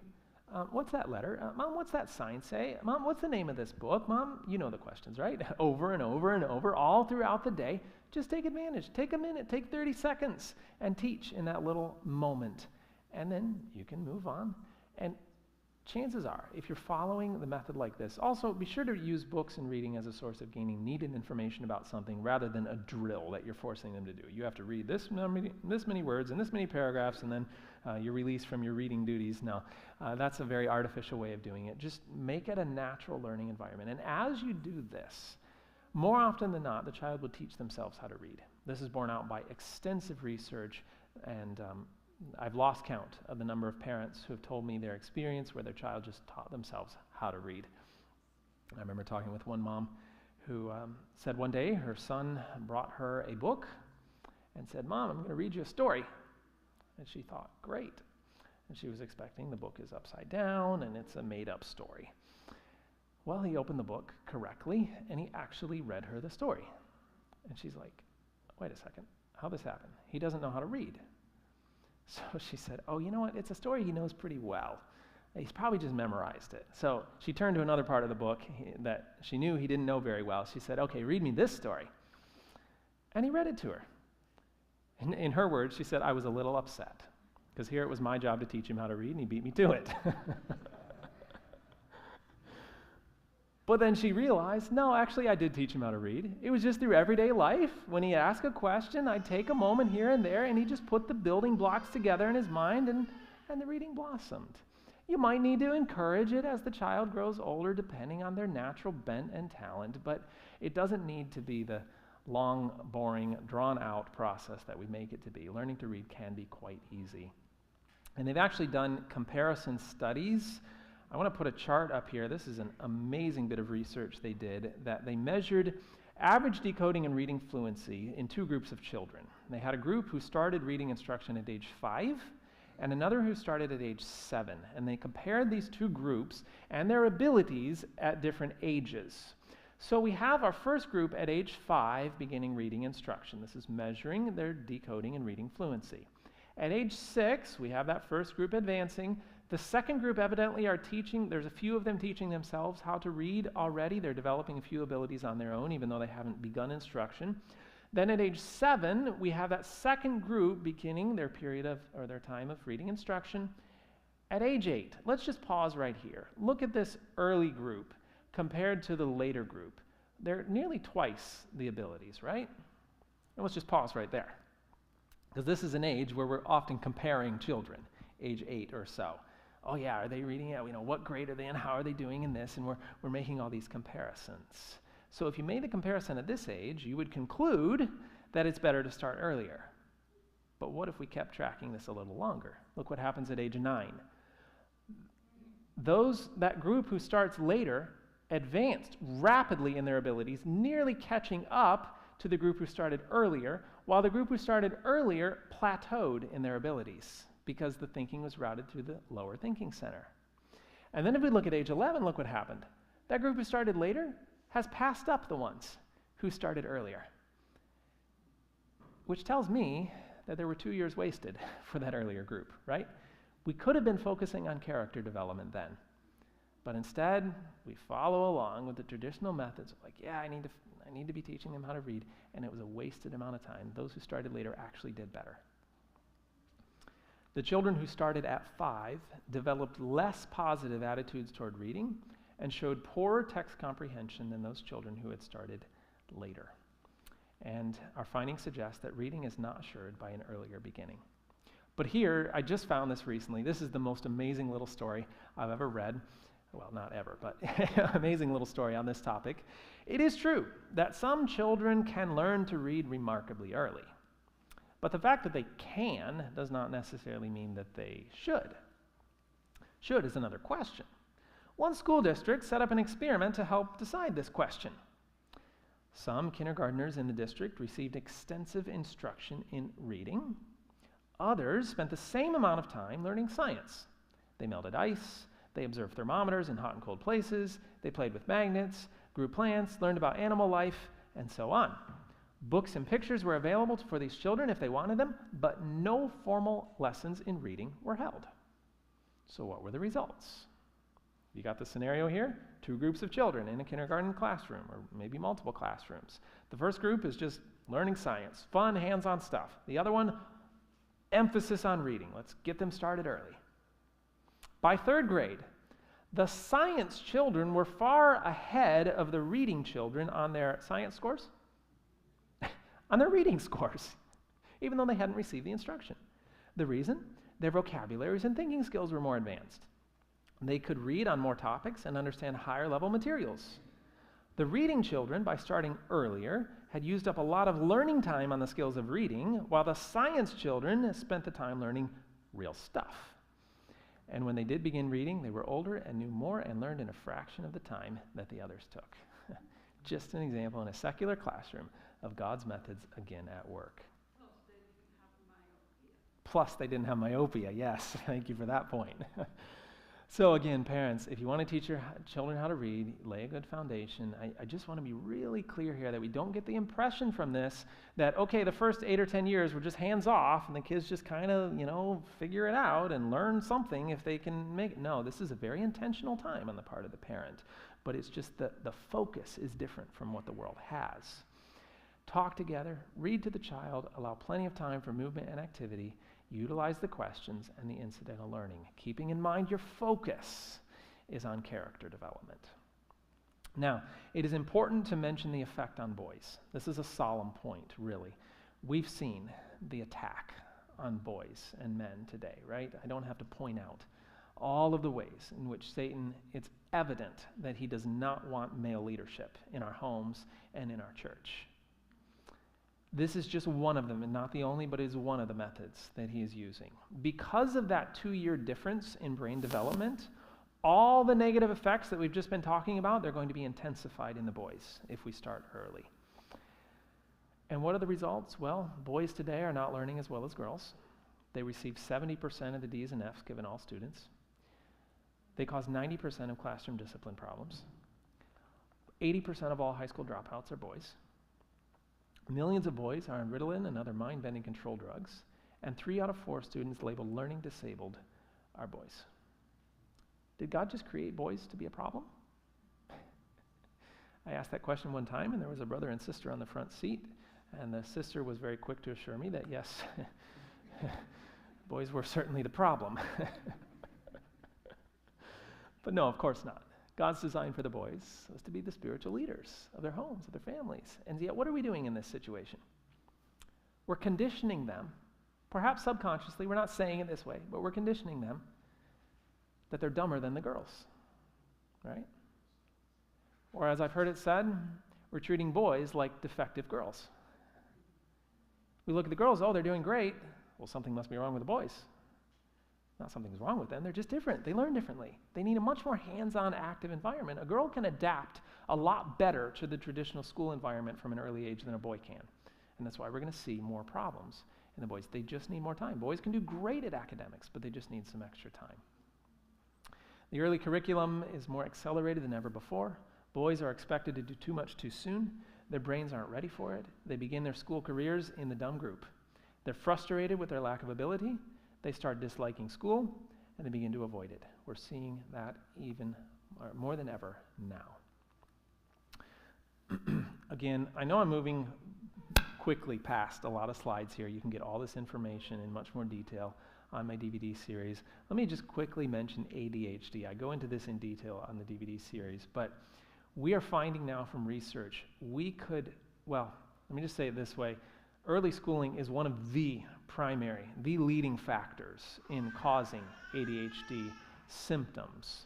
What's that letter? Mom, what's that sign say? Mom, what's the name of this book? Mom, you know the questions, right? Over and over and over, all throughout the day. Just take advantage. Take a minute, take 30 seconds, and teach in that little moment. And then you can move on. And chances are, if you're following the method like this, also be sure to use books and reading as a source of gaining needed information about something rather than a drill that you're forcing them to do. You have to read this many words and this many paragraphs, and then you're released from your reading duties. Now, that's a very artificial way of doing it. Just make it a natural learning environment. And as you do this, more often than not, the child will teach themselves how to read. This is borne out by extensive research, and I've lost count of the number of parents who have told me their experience where their child just taught themselves how to read. I remember talking with one mom who said one day her son brought her a book, and said, "Mom, I'm going to read you a story." And she thought, great. And she was expecting the book is upside down and it's a made-up story. Well, he opened the book correctly and he actually read her the story. And she's like, wait a second, how'd this happen? He doesn't know how to read. So she said, oh, you know what? It's a story he knows pretty well. He's probably just memorized it. So she turned to another part of the book that she knew he didn't know very well. She said, okay, read me this story. And he read it to her. In her words, she said, I was a little upset because here it was my job to teach him how to read and he beat me to it. But then she realized, no, actually I did teach him how to read. It was just through everyday life. When he asked a question, I'd take a moment here and there and he just put the building blocks together in his mind and the reading blossomed. You might need to encourage it as the child grows older depending on their natural bent and talent, but it doesn't need to be the long, boring, drawn-out process that we make it to be. Learning to read can be quite easy. And they've actually done comparison studies. I want to put a chart up here. This is an amazing bit of research they did, that they measured average decoding and reading fluency in two groups of children. They had a group who started reading instruction at age 5 and another who started at age 7. And they compared these two groups and their abilities at different ages. So we have our first group at age 5 beginning reading instruction. This is measuring their decoding and reading fluency. At age 6, we have that first group advancing. The second group evidently are teaching, there's a few of them teaching themselves how to read already. They're developing a few abilities on their own, even though they haven't begun instruction. Then at age 7, we have that second group beginning their period of, or their time of reading instruction. At age 8, let's just pause right here. Look at this early group compared to the later group. They're nearly twice the abilities, right? And let's just pause right there. Because this is an age where we're often comparing children, age 8 or so. Oh yeah, are they reading it? You know, what grade are they in? How are they doing in this? And we're making all these comparisons. So if you made the comparison at this age, you would conclude that it's better to start earlier. But what if we kept tracking this a little longer? Look what happens at age 9. That group who starts later advanced rapidly in their abilities, nearly catching up to the group who started earlier, while the group who started earlier plateaued in their abilities because the thinking was routed through the lower thinking center. And then if we look at age 11, look what happened. That group who started later has passed up the ones who started earlier, which tells me that there were 2 years wasted for that earlier group, right? We could have been focusing on character development then. But instead, we follow along with the traditional methods of like, yeah, I need to be teaching them how to read, and it was a wasted amount of time. Those who started later actually did better. The children who started at 5 developed less positive attitudes toward reading and showed poorer text comprehension than those children who had started later. And our findings suggest that reading is not assured by an earlier beginning. But here, I just found this recently. This is the most amazing little story I've ever read. Well, not ever, but amazing little story on this topic. It is true that some children can learn to read remarkably early. But the fact that they can does not necessarily mean that they should. Should is another question. One school district set up an experiment to help decide this question. Some kindergartners in the district received extensive instruction in reading. Others spent the same amount of time learning science. They melted ice. They observed thermometers in hot and cold places. They played with magnets, grew plants, learned about animal life, and so on. Books and pictures were available for these children if they wanted them, but no formal lessons in reading were held. So what were the results? You got the scenario here? 2 groups of children in a kindergarten classroom, or maybe multiple classrooms. The first group is just learning science, fun, hands-on stuff. The other one, emphasis on reading. Let's get them started early. By 3rd grade, the science children were far ahead of the reading children on their science scores, on their reading scores, even though they hadn't received the instruction. The reason? Their vocabularies and thinking skills were more advanced. They could read on more topics and understand higher level materials. The reading children, by starting earlier, had used up a lot of learning time on the skills of reading, while the science children spent the time learning real stuff. And when they did begin reading, they were older and knew more and learned in a fraction of the time that the others took. Just an example in a secular classroom of God's methods again at work. Well stated. Plus, they didn't have myopia. Yes, thank you for that point. So again, parents, if you want to teach your children how to read, lay a good foundation. I just want to be really clear here that we don't get the impression from this that, okay, the first 8 or 10 years we're just hands off and the kids just kind of, figure it out and learn something if they can make it. No, this is a very intentional time on the part of the parent, but it's just the focus is different from what the world has. Talk together, read to the child, allow plenty of time for movement and activity, utilize the questions and the incidental learning, keeping in mind your focus is on character development. Now, it is important to mention the effect on boys. This is a solemn point, really. We've seen the attack on boys and men today, right? I don't have to point out all of the ways in which Satan, it's evident that he does not want male leadership in our homes and in our church. This is just one of them, and not the only, but is one of the methods that he is using. Because of that 2-year difference in brain development, all the negative effects that we've just been talking about, they're going to be intensified in the boys if we start early. And what are the results? Well, boys today are not learning as well as girls. They receive 70% of the D's and F's given all students. They cause 90% of classroom discipline problems. 80% of all high school dropouts are boys. Millions of boys are on Ritalin and other mind-bending control drugs, and 3 out of 4 students labeled learning disabled are boys. Did God just create boys to be a problem? I asked that question one time, and there was a brother and sister on the front seat, and the sister was very quick to assure me that yes, boys were certainly the problem. But no, of course not. God's design for the boys was to be the spiritual leaders of their homes, of their families. And yet, what are we doing in this situation? We're conditioning them, perhaps subconsciously, we're not saying it this way, but we're conditioning them that they're dumber than the girls, right? Or as I've heard it said, we're treating boys like defective girls. We look at the girls, oh, they're doing great. Well, something must be wrong with the boys. Not something's wrong with them, they're just different. They learn differently. They need a much more hands-on, active environment. A girl can adapt a lot better to the traditional school environment from an early age than a boy can. And that's why we're going to see more problems in the boys. They just need more time. Boys can do great at academics, but they just need some extra time. The early curriculum is more accelerated than ever before. Boys are expected to do too much too soon. Their brains aren't ready for it. They begin their school careers in the dumb group. They're frustrated with their lack of ability. They start disliking school, and they begin to avoid it. We're seeing that even more than ever now. Again, I know I'm moving quickly past a lot of slides here. You can get all this information in much more detail on my DVD series. Let me just quickly mention ADHD. I go into this in detail on the DVD series, but we are finding now from research, let me just say it this way. Early schooling is one of the leading factors in causing ADHD symptoms.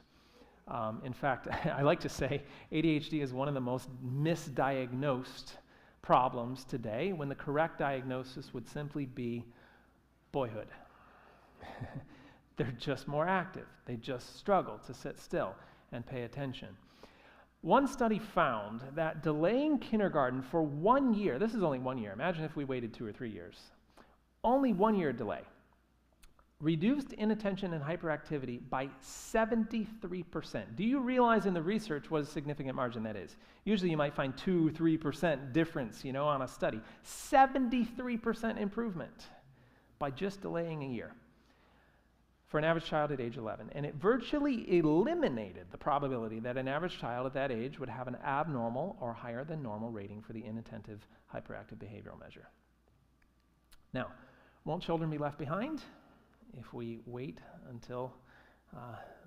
In fact, I like to say ADHD is one of the most misdiagnosed problems today, when the correct diagnosis would simply be boyhood. They're just more active. They just struggle to sit still and pay attention. One study found that delaying kindergarten for 1 year, this is only 1 year, imagine if we waited 2 or 3 years, only 1 year delay, reduced inattention and hyperactivity by 73%. Do you realize in the research what a significant margin that is? Usually you might find 2-3% difference, on a study. 73% improvement by just delaying a year for an average child at age 11. And it virtually eliminated the probability that an average child at that age would have an abnormal or higher than normal rating for the inattentive hyperactive behavioral measure. Now, won't children be left behind if we wait until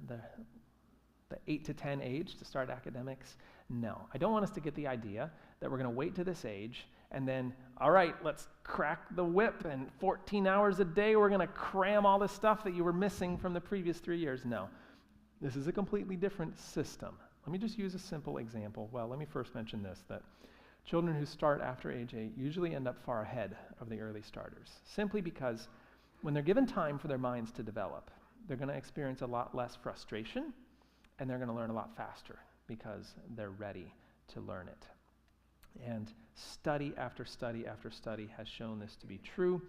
the 8 to 10 age to start academics? No. I don't want us to get the idea that we're going to wait to this age and then, all right, let's crack the whip, and 14 hours a day we're going to cram all this stuff that you were missing from the previous 3 years. No. This is a completely different system. Let me just use a simple example. Well, let me first mention this, that children who start after age 8 usually end up far ahead of the early starters, simply because when they're given time for their minds to develop, they're going to experience a lot less frustration, and they're going to learn a lot faster because they're ready to learn it. And study after study after study has shown this to be true.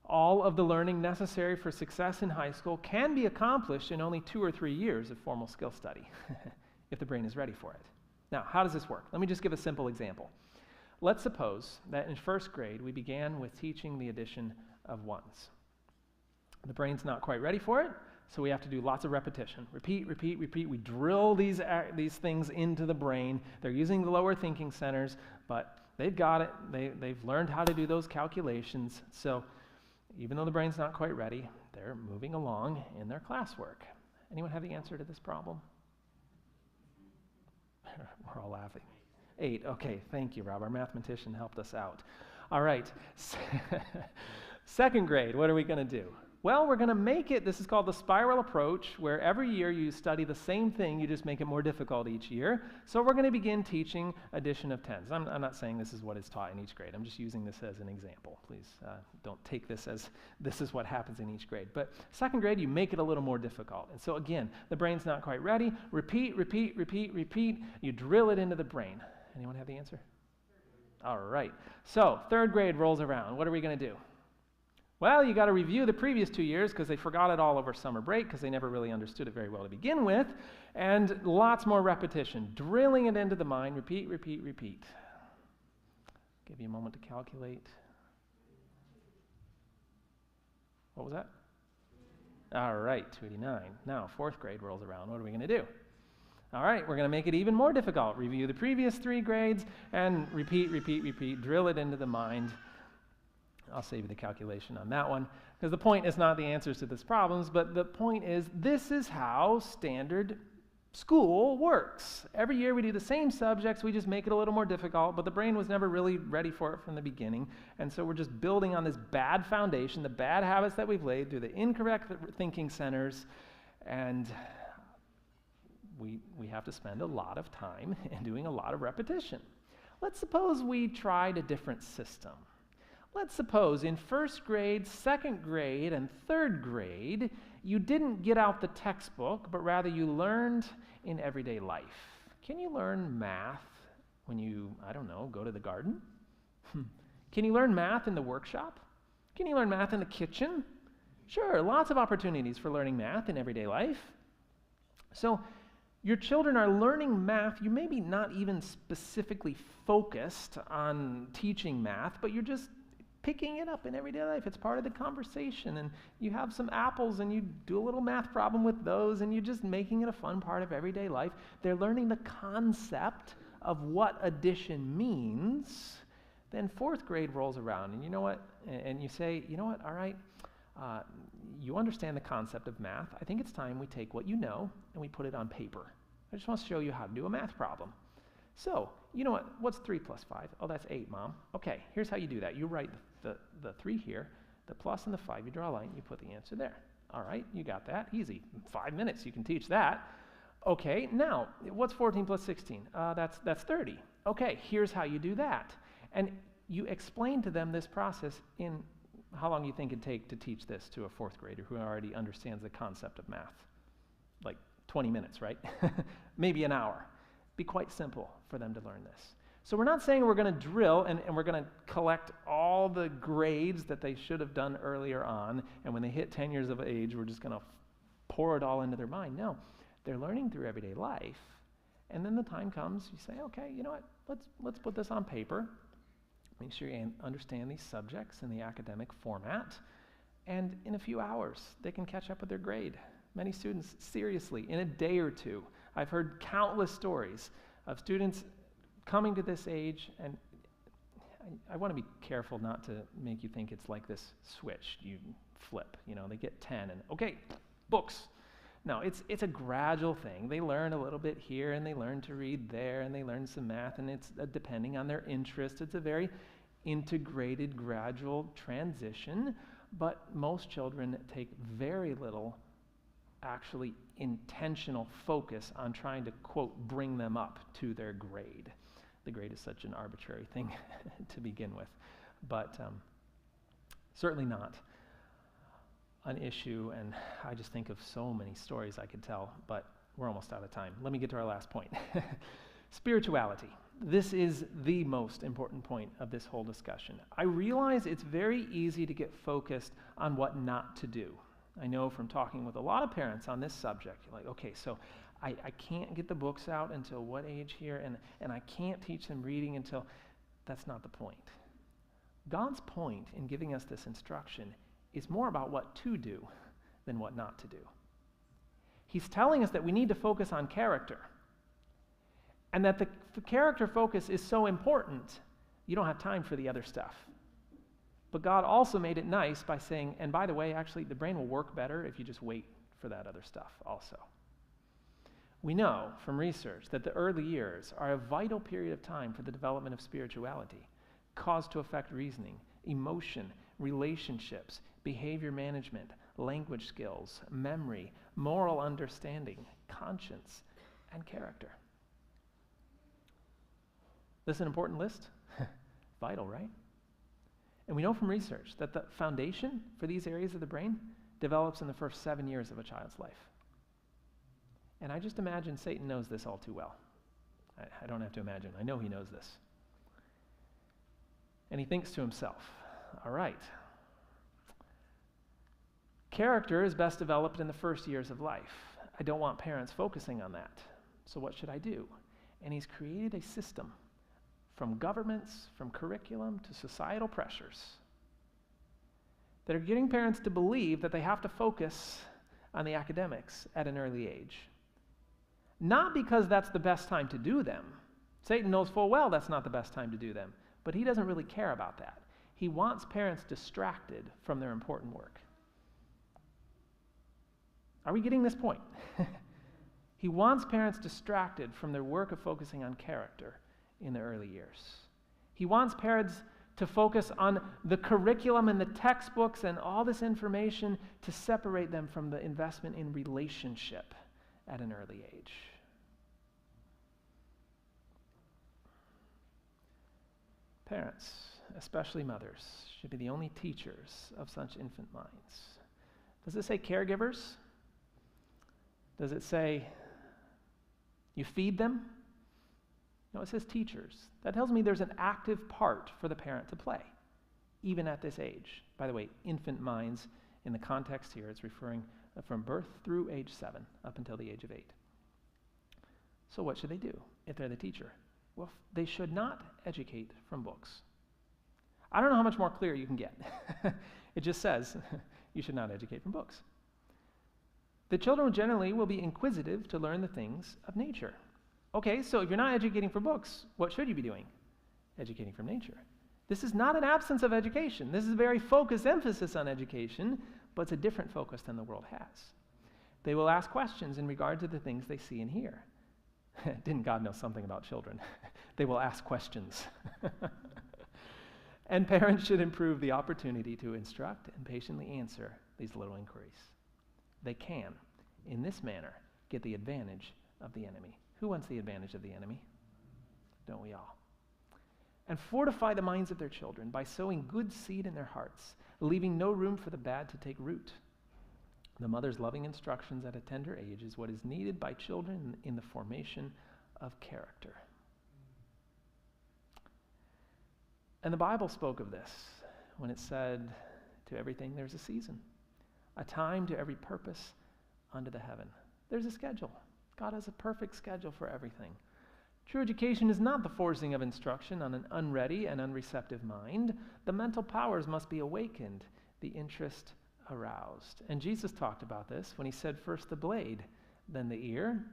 All of the learning necessary for success in high school can be accomplished in only 2 or 3 years of formal skill study, if the brain is ready for it. Now, how does this work? Let me just give a simple example. Let's suppose that in first grade we began with teaching the addition of ones. The brain's not quite ready for it, so we have to do lots of repetition. Repeat, repeat, repeat. We drill these things into the brain. They're using the lower thinking centers, but they've got it. They've learned how to do those calculations. So even though the brain's not quite ready, they're moving along in their classwork. Anyone have the answer to this problem? We're all laughing. 8. Okay, thank you, Rob. Our mathematician helped us out. All right. Second grade, what are we going to do? Well, we're going to make it, this is called the spiral approach, where every year you study the same thing, you just make it more difficult each year. So we're going to begin teaching addition of tens. I'm not saying this is what is taught in each grade. I'm just using this as an example. Please don't take this as this is what happens in each grade. But second grade, you make it a little more difficult. And so again, the brain's not quite ready. Repeat, repeat, repeat, repeat. You drill it into the brain. Anyone have the answer? All right. So third grade rolls around. What are we going to do? Well, you got to review the previous 2 years because they forgot it all over summer break because they never really understood it very well to begin with, and lots more repetition, drilling it into the mind, repeat, repeat, repeat. Give you a moment to calculate. What was that? All right, 289. Now, fourth grade rolls around. What are we going to do? All right, we're going to make it even more difficult. Review the previous 3 grades and repeat, repeat, repeat, drill it into the mind. I'll save you the calculation on that one, because the point is not the answers to these problems, but the point is this is how standard school works. Every year we do the same subjects, we just make it a little more difficult, but the brain was never really ready for it from the beginning, and so we're just building on this bad foundation, the bad habits that we've laid through the incorrect thinking centers, and we have to spend a lot of time and doing a lot of repetition. Let's suppose we tried a different system. Let's suppose in first grade, second grade, and third grade, you didn't get out the textbook, but rather you learned in everyday life. Can you learn math when you, I don't know, go to the garden? Can you learn math in the workshop? Can you learn math in the kitchen? Sure, lots of opportunities for learning math in everyday life. So your children are learning math. You may be not even specifically focused on teaching math, but you're just picking it up in everyday life. It's part of the conversation, and you have some apples and you do a little math problem with those, and you're just making it a fun part of everyday life. They're learning the concept of what addition means. Then fourth grade rolls around, and you know what? And you say, you know what? All right, you understand the concept of math. I think it's time we take what you know and we put it on paper. I just want to show you how to do a math problem. So, you know what? What's 3 plus 5? Oh, that's 8, Mom. Okay, here's how you do that. You write the 3 here, the plus and the 5, you draw a line, you put the answer there. All right, you got that. Easy. 5 minutes, you can teach that. Okay, now, what's 14 plus 16? That's 30. Okay, here's how you do that. And you explain to them this process in how long you think it'd take to teach this to a fourth grader who already understands the concept of math. Like 20 minutes, right? Maybe an hour. Be quite simple for them to learn this. So we're not saying we're going to drill and we're going to collect all the grades that they should have done earlier on, and when they hit 10 years of age, we're just going to pour it all into their mind. No, they're learning through everyday life, and then the time comes, you say, okay, you know what, let's put this on paper, make sure you understand these subjects in the academic format, and in a few hours, they can catch up with their grade. Many students, seriously, in a day or two, I've heard countless stories of students coming to this age, and I want to be careful not to make you think it's like this switch you flip. You know, they get 10 and, okay, books. No, it's a gradual thing. They learn a little bit here, and they learn to read there, and they learn some math, and it's depending on their interest. It's a very integrated, gradual transition, but most children take very little actually intentional focus on trying to, quote, bring them up to their grade. The grade is such an arbitrary thing to begin with, but certainly not an issue, and I just think of so many stories I could tell, but we're almost out of time. Let me get to our last point. Spirituality. this is the most important point of this whole discussion. I realize it's very easy to get focused on what not to do. I know from talking with a lot of parents on this subject, you're like, okay, so I can't get the books out until what age here, and I can't teach them reading until... That's not the point. God's point in giving us this instruction is more about what to do than what not to do. He's telling us that we need to focus on character, and that the character focus is so important, you don't have time for the other stuff. But God also made it nice by saying, and by the way, actually, the brain will work better if you just wait for that other stuff also. We know from research that the early years are a vital period of time for the development of spirituality, cause to affect reasoning, emotion, relationships, behavior management, language skills, memory, moral understanding, conscience, and character. This is an important list? Vital, right? And we know from research that the foundation for these areas of the brain develops in the first 7 years of a child's life. And I just imagine Satan knows this all too well. I don't have to imagine. I know he knows this. And he thinks to himself, all right, character is best developed in the first years of life. I don't want parents focusing on that. So what should I do? And he's created a system from governments, from curriculum to societal pressures that are getting parents to believe that they have to focus on the academics at an early age. Not because that's the best time to do them. Satan knows full well that's not the best time to do them, but he doesn't really care about that. He wants parents distracted from their important work. Are we getting this point? He wants parents distracted from their work of focusing on character in the early years. He wants parents to focus on the curriculum and the textbooks and all this information to separate them from the investment in relationship at an early age. Parents, especially mothers, should be the only teachers of such infant minds. Does it say caregivers? Does it say you feed them? No, it says teachers. That tells me there's an active part for the parent to play, even at this age. By the way, infant minds, in the context here, it's referring from birth through age 7, up until the age of 8. So what should they do if they're the teacher? Well, they should not educate from books. I don't know how much more clear you can get. It just says you should not educate from books. The children generally will be inquisitive to learn the things of nature. Okay, so if you're not educating from books, what should you be doing? Educating from nature. This is not an absence of education. This is a very focused emphasis on education, but it's a different focus than the world has. They will ask questions in regard to the things they see and hear. Didn't God know something about children? They will ask questions. And parents should improve the opportunity to instruct and patiently answer these little inquiries. They can, in this manner, get the advantage of the enemy. Who wants the advantage of the enemy? Don't we all? And fortify the minds of their children by sowing good seed in their hearts, leaving no room for the bad to take root. The mother's loving instructions at a tender age is what is needed by children in the formation of character. And the Bible spoke of this when it said, to everything there's a season, a time to every purpose under the heaven. There's a schedule. God has a perfect schedule for everything. True education is not the forcing of instruction on an unready and unreceptive mind. The mental powers must be awakened, the interest aroused. And Jesus talked about this when he said, first the blade, then the ear.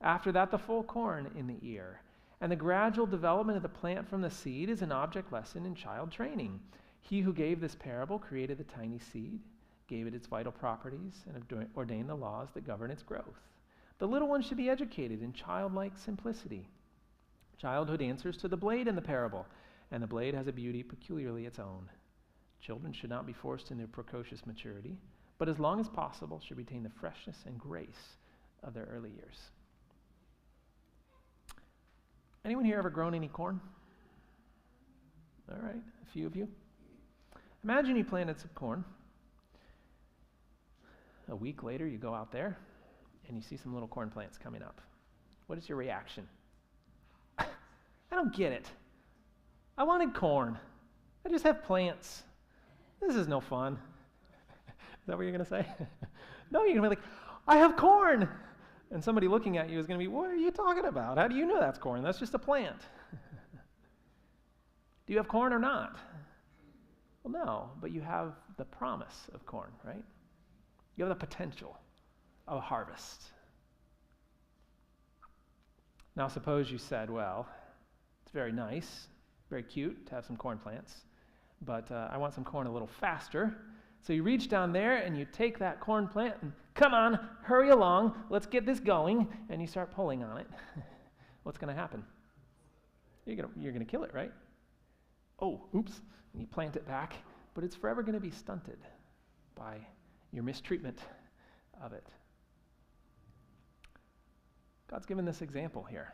After that, the full corn in the ear. And the gradual development of the plant from the seed is an object lesson in child training. He who gave this parable created the tiny seed, gave it its vital properties, and ordained the laws that govern its growth. The little one should be educated in childlike simplicity. Childhood answers to the blade in the parable, and the blade has a beauty peculiarly its own. Children should not be forced in their precocious maturity, but as long as possible should retain the freshness and grace of their early years. Anyone here ever grown any corn? All right, a few of you. Imagine you planted some corn. A week later, you go out there, and you see some little corn plants coming up. What is your reaction? I don't get it. I wanted corn. I just have plants. This is no fun. Is that what you're going to say? No, you're going to be like, I have corn. And somebody looking at you is going to be, what are you talking about? How do you know that's corn? That's just a plant. Do you have corn or not? Well, no, but you have the promise of corn, right? You have the potential of a harvest. Now, suppose you said, well, it's very nice, very cute to have some corn plants, but I want some corn a little faster. So you reach down there and you take that corn plant and, come on, hurry along, let's get this going, and you start pulling on it. What's going to happen? You're going to kill it, right? Oh, oops, and you plant it back, but it's forever going to be stunted by your mistreatment of it. God's given this example here.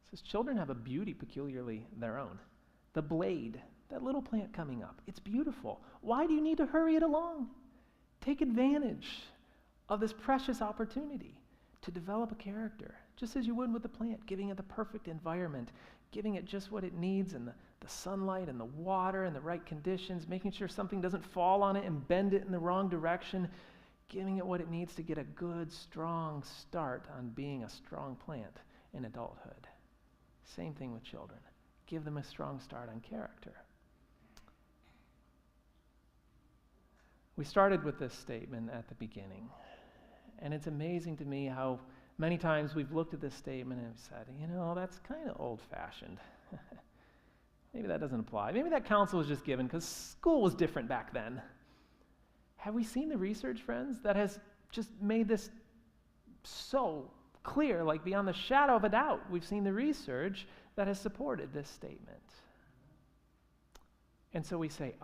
He says, children have a beauty peculiarly their own. The blade, that little plant coming up, it's beautiful. Why do you need to hurry it along? Take advantage of this precious opportunity to develop a character, just as you would with the plant, giving it the perfect environment, giving it just what it needs, and the sunlight and the water and the right conditions, making sure something doesn't fall on it and bend it in the wrong direction, giving it what it needs to get a good, strong start on being a strong plant in adulthood. Same thing with children. Give them a strong start on character. We started with this statement at the beginning, and it's amazing to me how many times we've looked at this statement and have said, that's kind of old-fashioned. Maybe that doesn't apply. Maybe that counsel was just given because school was different back then. Have we seen the research, friends, that has just made this so clear, like beyond the shadow of a doubt? We've seen the research that has supported this statement. And so we say,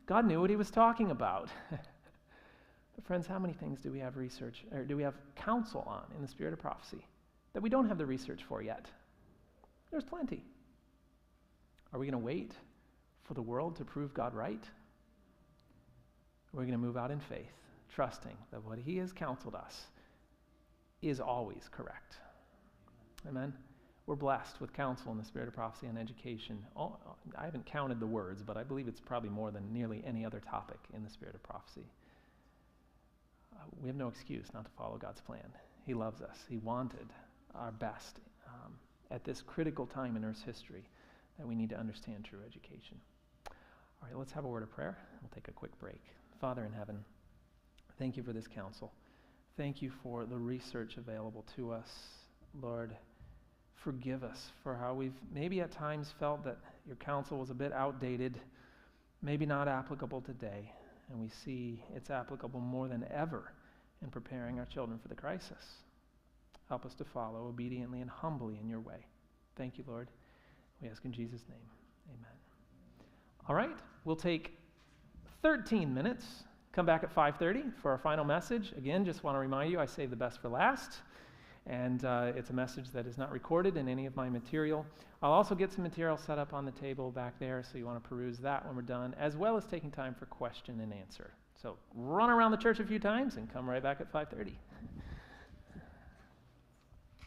God knew what he was talking about. But friends, how many things do we have research, or do we have counsel on in the spirit of prophecy that we don't have the research for yet? There's plenty. Are we going to wait for the world to prove God right? We're going to move out in faith, trusting that what he has counseled us is always correct. Amen? We're blessed with counsel in the spirit of prophecy and education. I haven't counted the words, but I believe it's probably more than nearly any other topic in the spirit of prophecy. We have no excuse not to follow God's plan. He loves us. He wanted our best at this critical time in Earth's history that we need to understand true education. All right, let's have a word of prayer. We'll take a quick break. Father in heaven, thank you for this counsel. Thank you for the research available to us. Lord, forgive us for how we've maybe at times felt that your counsel was a bit outdated, maybe not applicable today, and we see it's applicable more than ever in preparing our children for the crisis. Help us to follow obediently and humbly in your way. Thank you, Lord. We ask in Jesus' name. Amen. All right, we'll take 13 minutes. Come back at 5:30 for our final message. Again, just want to remind you, I saved the best for last. And it's a message that is not recorded in any of my material. I'll also get some material set up on the table back there, so you want to peruse that when we're done, as well as taking time for question and answer. So run around the church a few times and come right back at 5:30.